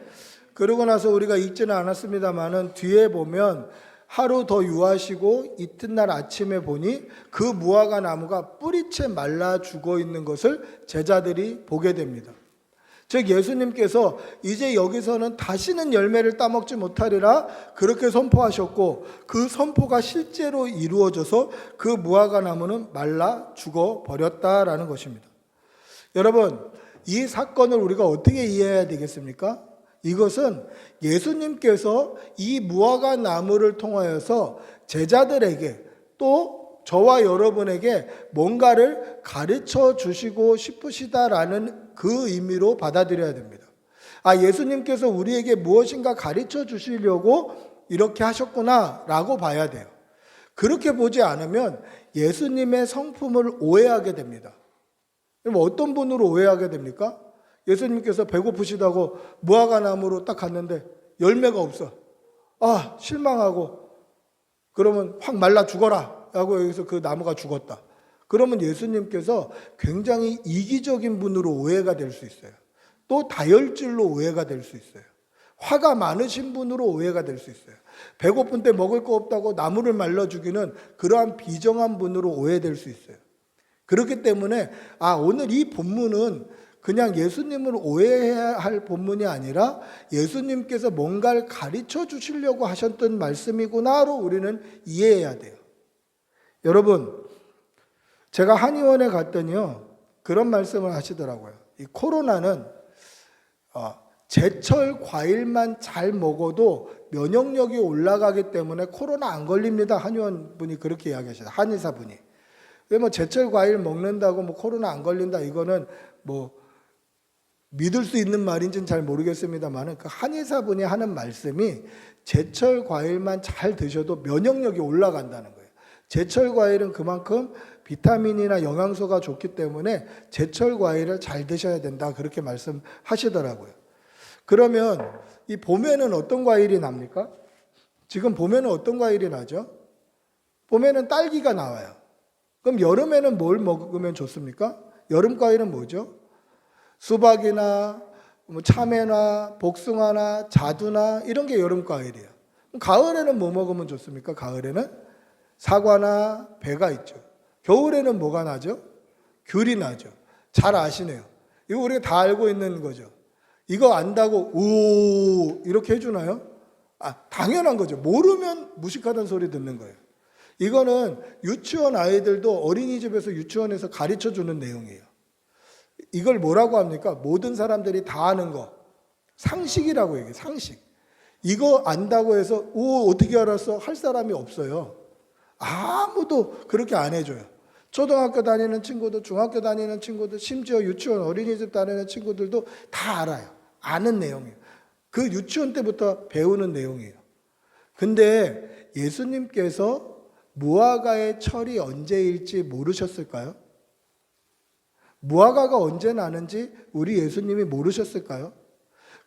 그러고 나서 우리가 읽지는 않았습니다만은 뒤에 보면 하루 더 유하시고 이튿날 아침에 보니 그 무화과 나무가 뿌리채 말라 죽어 있는 것을 제자들이 보게 됩니다. 즉 예수님께서 이제 여기서는 다시는 열매를 따먹지 못하리라 그렇게 선포하셨고, 그 선포가 실제로 이루어져서 그 무화과 나무는 말라 죽어 버렸다라는 것입니다. 여러분, 이 사건을 우리가 어떻게 이해해야 되겠습니까? 이것은 예수님께서 이 무화과 나무를 통하여서 제자들에게 또 저와 여러분에게 뭔가를 가르쳐 주시고 싶으시다라는 그 의미로 받아들여야 됩니다. 예수님께서 우리에게 무엇인가 가르쳐 주시려고 이렇게 하셨구나 라고 봐야 돼요. 그렇게 보지 않으면 예수님의 성품을 오해하게 됩니다. 그럼 어떤 분으로 오해하게 됩니까? 예수님께서 배고프시다고 무화과 나무로 딱 갔는데 열매가 없어. 실망하고 그러면 확 말라 죽어라 라고 여기서 그 나무가 죽었다. 그러면 예수님께서 굉장히 이기적인 분으로 오해가 될 수 있어요. 또 다혈질로 오해가 될 수 있어요. 화가 많으신 분으로 오해가 될 수 있어요. 배고픈 때 먹을 거 없다고 나무를 말라 죽이는 그러한 비정한 분으로 오해될 수 있어요. 그렇기 때문에 오늘 이 본문은 그냥 예수님을 오해해야 할 본문이 아니라 예수님께서 뭔가를 가르쳐 주시려고 하셨던 말씀이구나로 우리는 이해해야 돼요. 여러분, 제가 한의원에 갔더니요 그런 말씀을 하시더라고요. 이 코로나는 제철 과일만 잘 먹어도 면역력이 올라가기 때문에 코로나 안 걸립니다. 한의원 분이 그렇게 이야기하시다. 한의사 분이. 왜 제철 과일 먹는다고 코로나 안 걸린다, 이거는 믿을 수 있는 말인지는 잘 모르겠습니다만 그 한의사 분이 하는 말씀이 제철 과일만 잘 드셔도 면역력이 올라간다는 거예요. 제철 과일은 그만큼 비타민이나 영양소가 좋기 때문에 제철 과일을 잘 드셔야 된다, 그렇게 말씀하시더라고요. 그러면 이 봄에는 어떤 과일이 납니까? 지금 봄에는 어떤 과일이 나죠? 봄에는 딸기가 나와요. 그럼 여름에는 뭘 먹으면 좋습니까? 여름 과일은 뭐죠? 수박이나 참외나 복숭아나 자두나 이런 게 여름 과일이에요. 가을에는 뭐 먹으면 좋습니까? 가을에는 사과나 배가 있죠. 겨울에는 뭐가 나죠? 귤이 나죠. 잘 아시네요. 이거 우리가 다 알고 있는 거죠. 이거 안다고 우 이렇게 해주나요? 당연한 거죠. 모르면 무식하다는 소리 듣는 거예요. 이거는 유치원 아이들도 어린이집에서 유치원에서 가르쳐 주는 내용이에요. 이걸 뭐라고 합니까? 모든 사람들이 다 아는 거. 상식이라고 얘기해요. 상식. 이거 안다고 해서 어떻게 알았어? 할 사람이 없어요. 아무도 그렇게 안 해줘요. 초등학교 다니는 친구들, 중학교 다니는 친구들, 심지어 유치원 어린이집 다니는 친구들도 다 알아요. 아는 내용이에요. 그 유치원 때부터 배우는 내용이에요. 근데 예수님께서 무화과의 철이 언제일지 모르셨을까요? 무화과가 언제 나는지 우리 예수님이 모르셨을까요?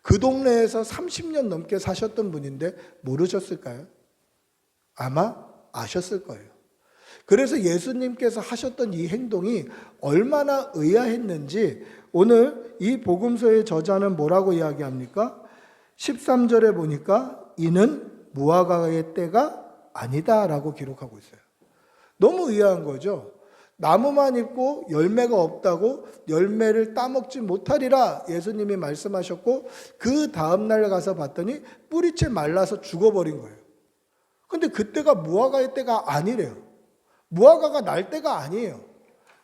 그 동네에서 30년 넘게 사셨던 분인데 모르셨을까요? 아마 아셨을 거예요. 그래서 예수님께서 하셨던 이 행동이 얼마나 의아했는지 오늘 이 복음서의 저자는 뭐라고 이야기합니까? 13절에 보니까 이는 무화과의 때가 아니다 라고 기록하고 있어요. 너무 의아한 거죠. 나무만 있고 열매가 없다고 열매를 따먹지 못하리라 예수님이 말씀하셨고 그 다음날 가서 봤더니 뿌리채 말라서 죽어버린 거예요. 근데 그때가 무화과의 때가 아니래요. 무화과가 날 때가 아니에요.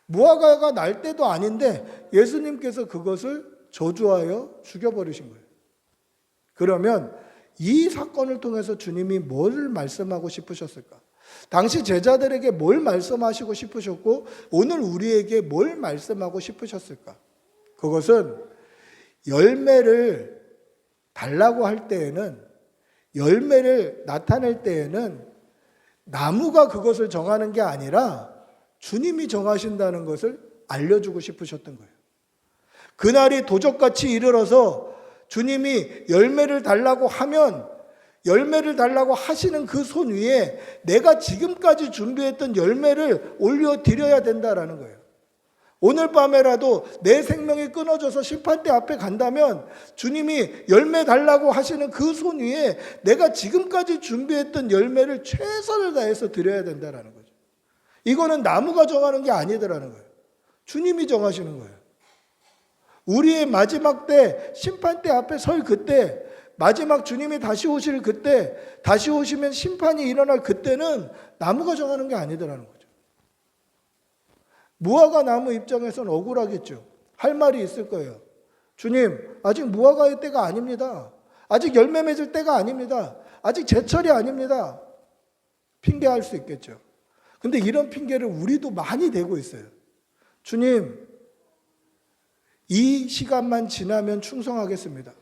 무화과가 날 때도 아닌데 예수님께서 그것을 저주하여 죽여버리신 거예요. 그러면 이 사건을 통해서 주님이 뭘 말씀하고 싶으셨을까? 당시 제자들에게 뭘 말씀하시고 싶으셨고 오늘 우리에게 뭘 말씀하고 싶으셨을까? 그것은 열매를 달라고 할 때에는 열매를 나타낼 때에는 나무가 그것을 정하는 게 아니라 주님이 정하신다는 것을 알려주고 싶으셨던 거예요. 그날이 도적같이 이르러서 주님이 열매를 달라고 하면 열매를 달라고 하시는 그 손 위에 내가 지금까지 준비했던 열매를 올려드려야 된다라는 거예요. 오늘 밤에라도 내 생명이 끊어져서 심판대 앞에 간다면 주님이 열매 달라고 하시는 그 손 위에 내가 지금까지 준비했던 열매를 최선을 다해서 드려야 된다라는 거죠. 이거는 나무가 정하는 게 아니더라는 거예요. 주님이 정하시는 거예요. 우리의 마지막 때 심판대 앞에 설 그때 마지막 주님이 다시 오실 그때 다시 오시면 심판이 일어날 그때는 나무가 정하는 게 아니더라는 거죠. 무화과 나무 입장에서는 억울하겠죠. 할 말이 있을 거예요. 주님, 아직 무화과의 때가 아닙니다. 아직 열매 맺을 때가 아닙니다. 아직 제철이 아닙니다. 핑계할 수 있겠죠. 근데 이런 핑계를 우리도 많이 대고 있어요. 주님, 이 시간만 지나면 충성하겠습니다.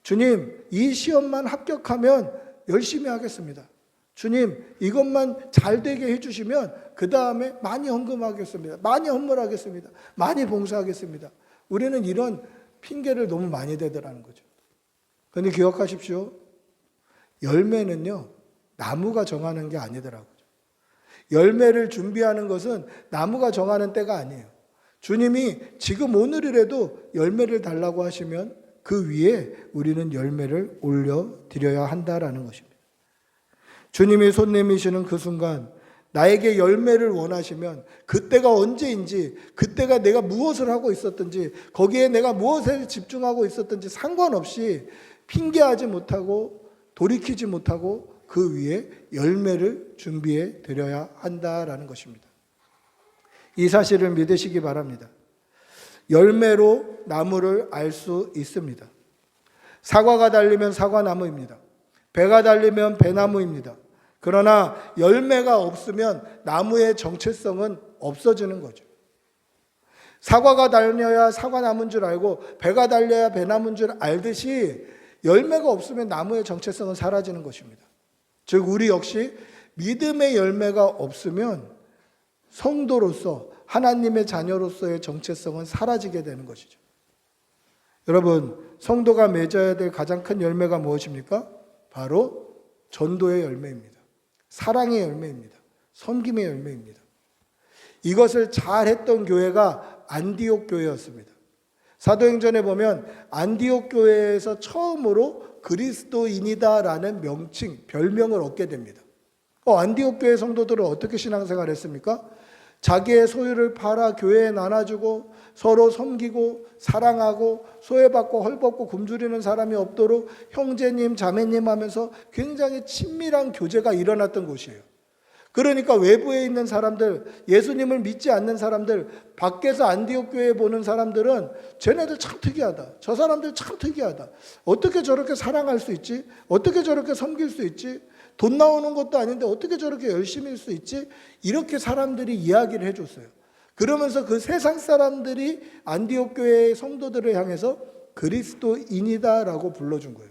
주님, 이 시험만 합격하면 열심히 하겠습니다. 주님, 이것만 잘 되게 해주시면 그 다음에 많이 헌금하겠습니다. 많이 헌물하겠습니다. 많이 봉사하겠습니다. 우리는 이런 핑계를 너무 많이 대더라는 거죠. 그런데 기억하십시오. 열매는요, 나무가 정하는 게 아니더라고요. 열매를 준비하는 것은 나무가 정하는 때가 아니에요. 주님이 지금 오늘이라도 열매를 달라고 하시면 그 위에 우리는 열매를 올려드려야 한다라는 것입니다. 주님이 손 내미시는 그 순간 나에게 열매를 원하시면 그때가 언제인지 그때가 내가 무엇을 하고 있었든지 거기에 내가 무엇에 집중하고 있었든지 상관없이 핑계하지 못하고 돌이키지 못하고 그 위에 열매를 준비해 드려야 한다라는 것입니다. 이 사실을 믿으시기 바랍니다. 열매로 나무를 알 수 있습니다. 사과가 달리면 사과나무입니다. 배가 달리면 배나무입니다. 그러나 열매가 없으면 나무의 정체성은 없어지는 거죠. 사과가 달려야 사과나무인 줄 알고 배가 달려야 배나무인 줄 알듯이 열매가 없으면 나무의 정체성은 사라지는 것입니다. 즉 우리 역시 믿음의 열매가 없으면 성도로서 하나님의 자녀로서의 정체성은 사라지게 되는 것이죠. 여러분, 성도가 맺어야 될 가장 큰 열매가 무엇입니까? 바로 전도의 열매입니다. 사랑의 열매입니다. 섬김의 열매입니다. 이것을 잘했던 교회가 안디옥 교회였습니다. 사도행전에 보면 안디옥 교회에서 처음으로 그리스도인이다라는 명칭, 별명을 얻게 됩니다. 안디옥 교회 성도들은 어떻게 신앙생활을 했습니까? 자기의 소유를 팔아 교회에 나눠주고 서로 섬기고 사랑하고 소외받고 헐벗고 굶주리는 사람이 없도록 형제님 자매님 하면서 굉장히 친밀한 교제가 일어났던 곳이에요. 그러니까 외부에 있는 사람들, 예수님을 믿지 않는 사람들, 밖에서 안디옥 교회 보는 사람들은 쟤네들 참 특이하다. 저 사람들 참 특이하다. 어떻게 저렇게 사랑할 수 있지? 어떻게 저렇게 섬길 수 있지? 돈 나오는 것도 아닌데 어떻게 저렇게 열심히 할 수 있지? 이렇게 사람들이 이야기를 해줬어요. 그러면서 그 세상 사람들이 안디옥 교회의 성도들을 향해서 그리스도인이다라고 불러준 거예요.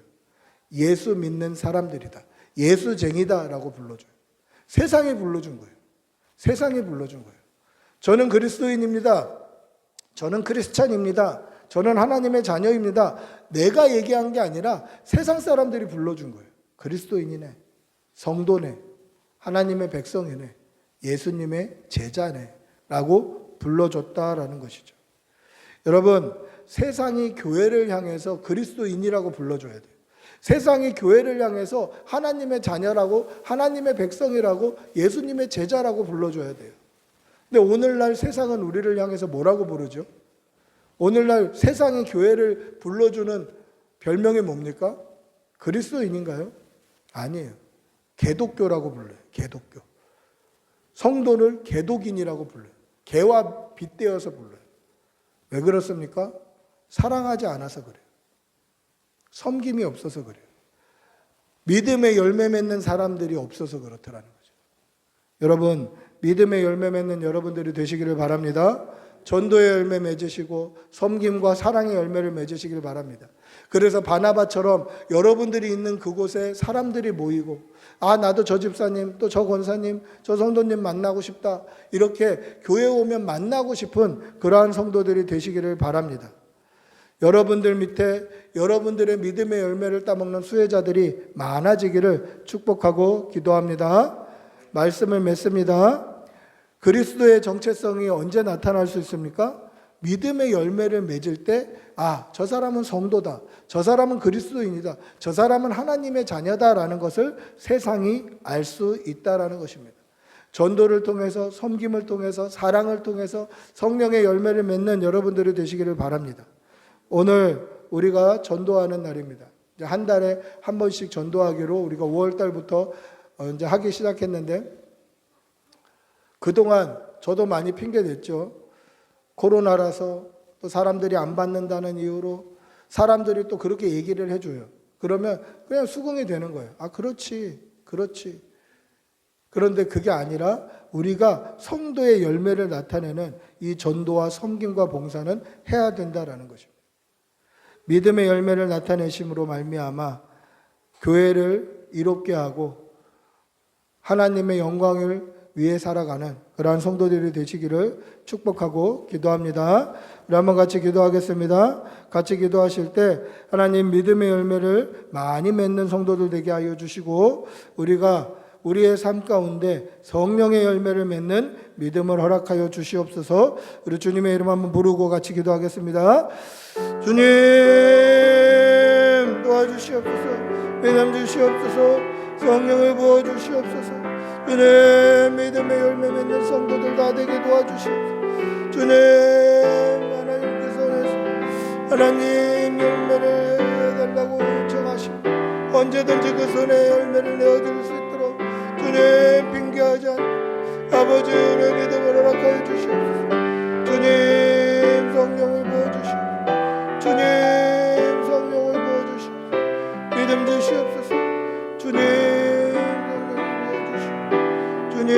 예수 믿는 사람들이다. 예수쟁이다라고 불러줘요. 세상이 불러준 거예요. 세상이 불러준 거예요. 저는 그리스도인입니다. 저는 크리스찬입니다. 저는 하나님의 자녀입니다. 내가 얘기한 게 아니라 세상 사람들이 불러준 거예요. 그리스도인이네, 성도네, 하나님의 백성이네, 예수님의 제자네 라고 불러줬다라는 것이죠. 여러분, 세상이 교회를 향해서 그리스도인이라고 불러줘야 돼요. 세상이 교회를 향해서 하나님의 자녀라고, 하나님의 백성이라고, 예수님의 제자라고 불러줘야 돼요. 근데 오늘날 세상은 우리를 향해서 뭐라고 부르죠? 오늘날 세상이 교회를 불러주는 별명이 뭡니까? 그리스도인인가요? 아니에요. 개독교라고 불러요. 개독교. 성도를 개독인이라고 불러요. 개와 빗대어서 불러요. 왜 그렇습니까? 사랑하지 않아서 그래요. 섬김이 없어서 그래요. 믿음의 열매 맺는 사람들이 없어서 그렇더라는 거죠. 여러분, 믿음의 열매 맺는 여러분들이 되시기를 바랍니다. 전도의 열매 맺으시고 섬김과 사랑의 열매를 맺으시길 바랍니다. 그래서 바나바처럼 여러분들이 있는 그곳에 사람들이 모이고, 아, 나도 저 집사님, 또 저 권사님, 저 성도님 만나고 싶다, 이렇게 교회 오면 만나고 싶은 그러한 성도들이 되시기를 바랍니다. 여러분들 밑에 여러분들의 믿음의 열매를 따먹는 수혜자들이 많아지기를 축복하고 기도합니다. 말씀을 맺습니다. 그리스도의 정체성이 언제 나타날 수 있습니까? 믿음의 열매를 맺을 때, 아, 저 사람은 성도다, 저 사람은 그리스도인이다, 저 사람은 하나님의 자녀다라는 것을 세상이 알 수 있다라는 것입니다. 전도를 통해서, 섬김을 통해서, 사랑을 통해서 성령의 열매를 맺는 여러분들이 되시기를 바랍니다. 오늘 우리가 전도하는 날입니다. 이제 한 달에 한 번씩 전도하기로 우리가 5월 달부터 이제 하기 시작했는데, 그동안 저도 많이 핑계 댔죠. 코로나라서 또 사람들이 안 받는다는 이유로 사람들이 또 그렇게 얘기를 해줘요. 그러면 그냥 수긍이 되는 거예요. 아, 그렇지, 그렇지. 그런데 그게 아니라 우리가 성도의 열매를 나타내는 이 전도와 섬김과 봉사는 해야 된다라는 것입니다. 믿음의 열매를 나타내심으로 말미암아 교회를 이롭게 하고 하나님의 영광을 위해 살아가는 그러한 성도들이 되시기를 축복하고 기도합니다. 우리 한번 같이 기도하겠습니다. 같이 기도하실 때 하나님 믿음의 열매를 많이 맺는 성도들 되게 하여 주시고, 우리가 우리의 삶 가운데 성령의 열매를 맺는 믿음을 허락하여 주시옵소서. 우리 주님의 이름 한번 부르고 같이 기도하겠습니다. 주님 도와주시옵소서. 믿음 주시옵소서. 성령을 부어주시옵소서. 주님 믿음의 열매 맺는 성도들 다 되게 도와주시옵소서. 주님, 하나님께서 하나님 열매를 달라고 요청하시고 언제든지 그 손에 열매를 내어줄 수 있도록 주님 핑계하지 않고 아버지 의 믿음을 허락하여 주시옵소서. 주님 성령을 부어주시옵소서. 주님 성령을 부어주시옵소서. 믿음 주시옵소서. 주님 주님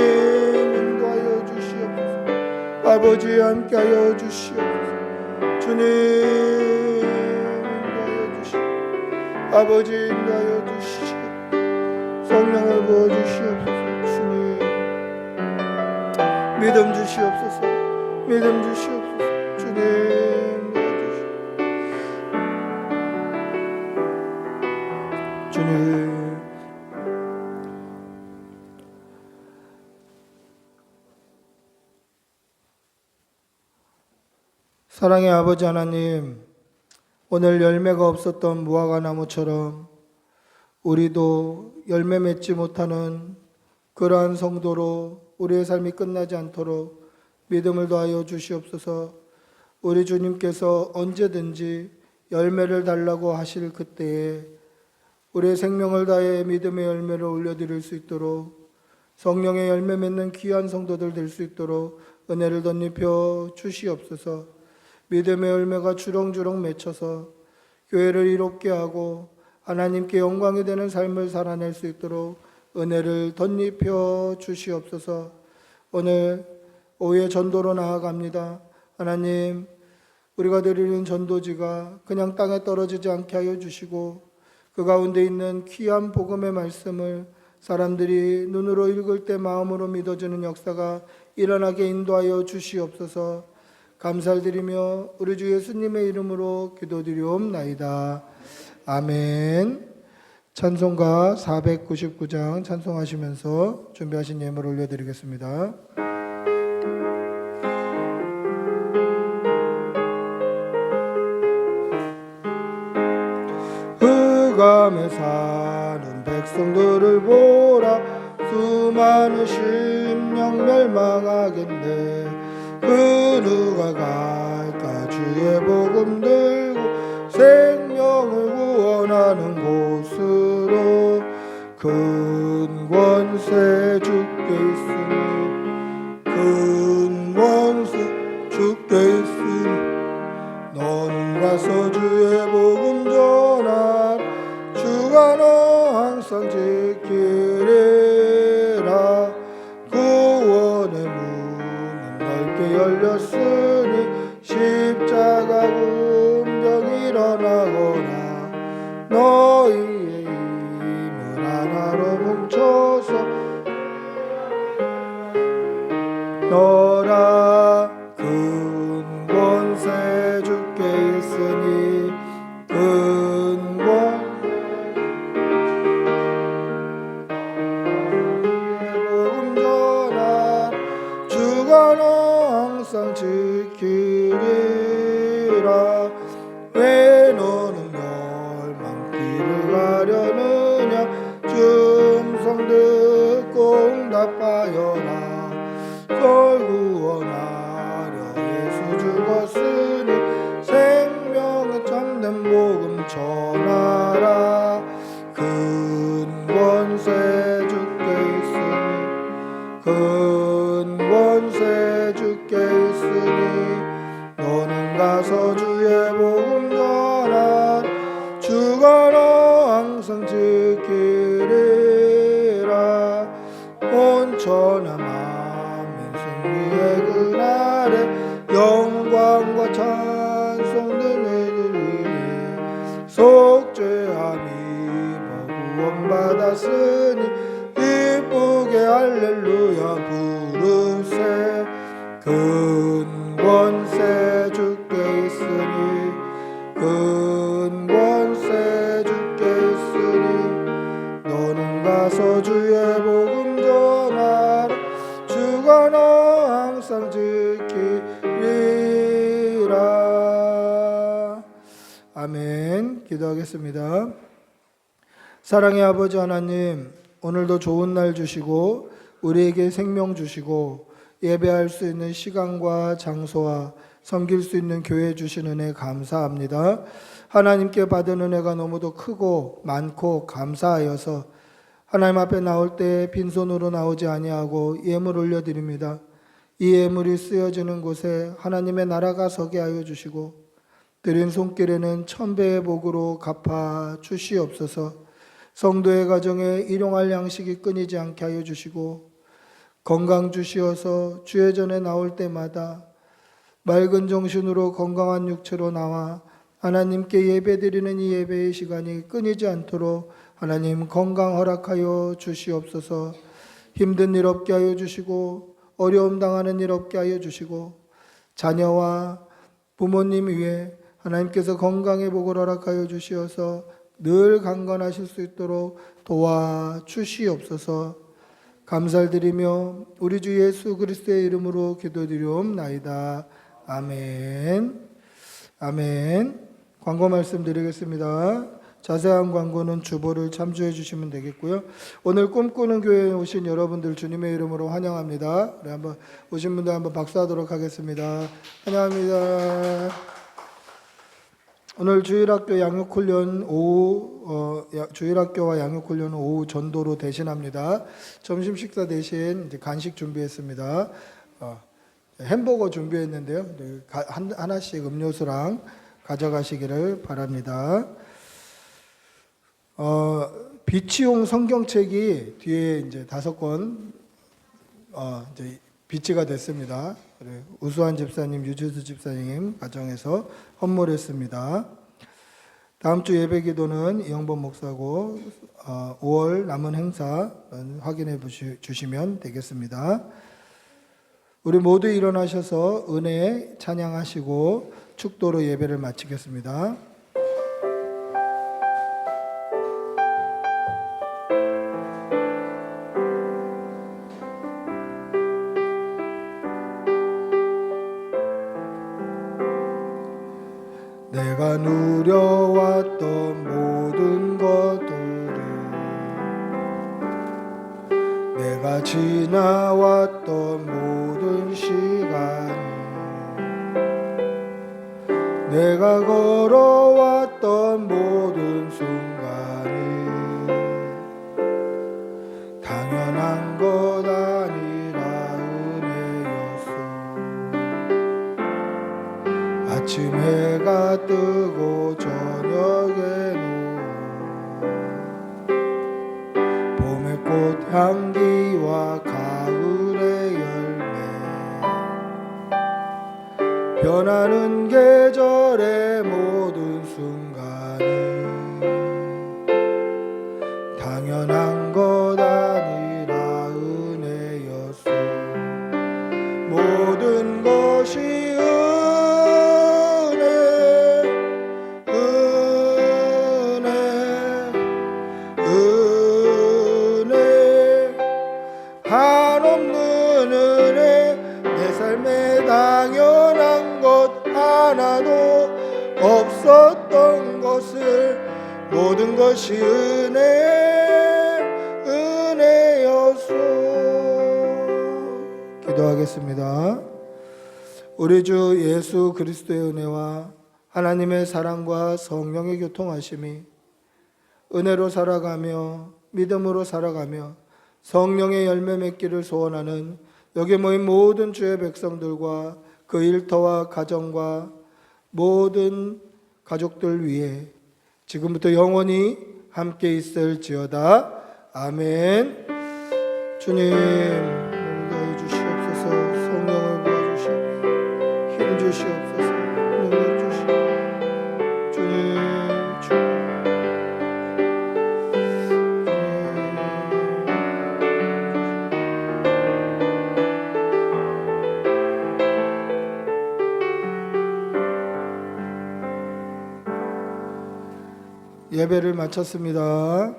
인도하여 주시옵소서. 아버지 함께하여 주시옵소서. 주님 인도하여 주시옵소서. 아버지 인도하여 주시옵소서. 성령을 부어주시옵소서. 주님 믿음 주시옵소서. 믿음 주시옵소서. 주님 도와주시옵소서. 주님 사랑의 아버지 하나님, 오늘 열매가 없었던 무화과 나무처럼 우리도 열매 맺지 못하는 그러한 성도로 우리의 삶이 끝나지 않도록 믿음을 더하여 주시옵소서. 우리 주님께서 언제든지 열매를 달라고 하실 그때에 우리의 생명을 다해 믿음의 열매를 올려드릴 수 있도록, 성령의 열매 맺는 귀한 성도들 될 수 있도록 은혜를 덧입혀 주시옵소서. 믿음의 열매가 주렁주렁 맺혀서 교회를 이롭게 하고 하나님께 영광이 되는 삶을 살아낼 수 있도록 은혜를 덧입혀 주시옵소서. 오늘 오후에 전도로 나아갑니다. 하나님, 우리가 드리는 전도지가 그냥 땅에 떨어지지 않게 하여 주시고 그 가운데 있는 귀한 복음의 말씀을 사람들이 눈으로 읽을 때 마음으로 믿어주는 역사가 일어나게 인도하여 주시옵소서. 감사를 드리며 우리 주 예수님의 이름으로 기도드리옵나이다. 아멘. 찬송가 499장 찬송하시면서 준비하신 예물 올려드리겠습니다. 흑암에 사는 백성들을 보라. 수많은 심령 멸망하겠네. 그 누가 갈까 주의 복음 들고 생명을 구원하는 곳으로. 큰 권세 주께 있으니 큰 권세 주께 있으니 너는 가서 주의 복음 전하라. 주가 너 항상 지키리라. 구원의 문은 넓게 열렸으니 십자가 군병 일어나거라. 너희의 힘을 하나로 뭉쳐서 너라. 큰 권세 주께 있으니 큰 권세 복음 전하라. 주가 너 항상 지키리라. 왜 너는 멸망길을 가려느냐. 줌성 듣고 응답하여라. 구원하려 예수 죽었으니 생명의 참된 복음 전하라. 큰 권세 주께 있으니 큰 권세 주께 있으니 너는 가서 주의 복음 전하라. 주가 너 항상 지키리라. 온천한 승리의 그날에 영광과 찬송 등을 들리니 속죄함이 구원받았으니 기쁘게 할렐루야 부르세. 큰 권세 주께 있으니 큰 권세 주께 있으니 너는 가서 주의 복음 전하라. 주가 너 항상 지키리라. 아멘. 기도하겠습니다. 사랑의 아버지 하나님, 오늘도 좋은 날 주시고 우리에게 생명 주시고 예배할 수 있는 시간과 장소와 섬길 수 있는 교회 주신 은혜 감사합니다. 하나님께 받은 은혜가 너무도 크고 많고 감사하여서 하나님 앞에 나올 때 빈손으로 나오지 아니하고 예물 올려드립니다. 이 예물이 쓰여지는 곳에 하나님의 나라가 서게 하여 주시고 드린 손길에는 1000배의 복으로 갚아 주시옵소서. 성도의 가정에 일용할 양식이 끊이지 않게 하여 주시고 건강 주시어서 주의 전에 나올 때마다 맑은 정신으로 건강한 육체로 나와 하나님께 예배드리는 이 예배의 시간이 끊이지 않도록 하나님 건강 허락하여 주시옵소서. 힘든 일 없게 하여 주시고 어려움 당하는 일 없게 하여 주시고 자녀와 부모님 위에 하나님께서 건강의 복을 허락하여 주시어서 늘 강건하실 수 있도록 도와주시옵소서. 감사를 드리며 우리 주 예수 그리스도의 이름으로 기도드리옵나이다. 아멘. 아멘. 광고 말씀드리겠습니다. 자세한 광고는 주보를 참조해 주시면 되겠고요. 오늘 꿈꾸는 교회에 오신 여러분들 주님의 이름으로 환영합니다. 우리 한번 오신 분들 한번 박수하도록 하겠습니다. 환영합니다. 오늘 주일학교 양육훈련 오후 주일학교와 양육훈련 오후 전도로 대신합니다. 점심 식사 대신 이제 간식 준비했습니다. 햄버거 준비했는데요. 하나씩 음료수랑 가져가시기를 바랍니다. 비치용 성경책이 뒤에 이제 5권 이제 비치가 됐습니다. 우수한 집사님, 유지수 집사님 가정에서 헌물했습니다. 다음 주 예배 기도는 이영범 목사고 5월 남은 행사 확인해 주시면 되겠습니다. 우리 모두 일어나셔서 은혜 찬양하시고 축도로 예배를 마치겠습니다. 내가 누려왔던 모든 것들을, 내가 지나왔던 모든 시간을, 내가 걸어왔던 모든 순간을 당연한 것 아니라 은혜였소. 아침 해가 뜨고 저녁에 봄의 꽃 향기와 가을의 열매, 변하는 계절의 모든 순간이 당연한 것 아니라 은혜였소. 모든 것이 한없는 은혜, 내 삶에 당연한 것 하나도 없었던 것을 모든 것이 은혜였소. 기도하겠습니다. 우리 주 예수 그리스도의 은혜와 하나님의 사랑과 성령의 교통하심이 은혜로 살아가며 믿음으로 살아가며 성령의 열매 맺기를 소원하는 여기 모인 모든 주의 백성들과 그 일터와 가정과 모든 가족들 위해 지금부터 영원히 함께 있을지어다. 아멘. 주님, 능력해 주시옵소서. 성령을 부어주시옵소서. 힘 주시옵소서. 능력 주시옵소서. 주님, 예배를 마쳤습니다.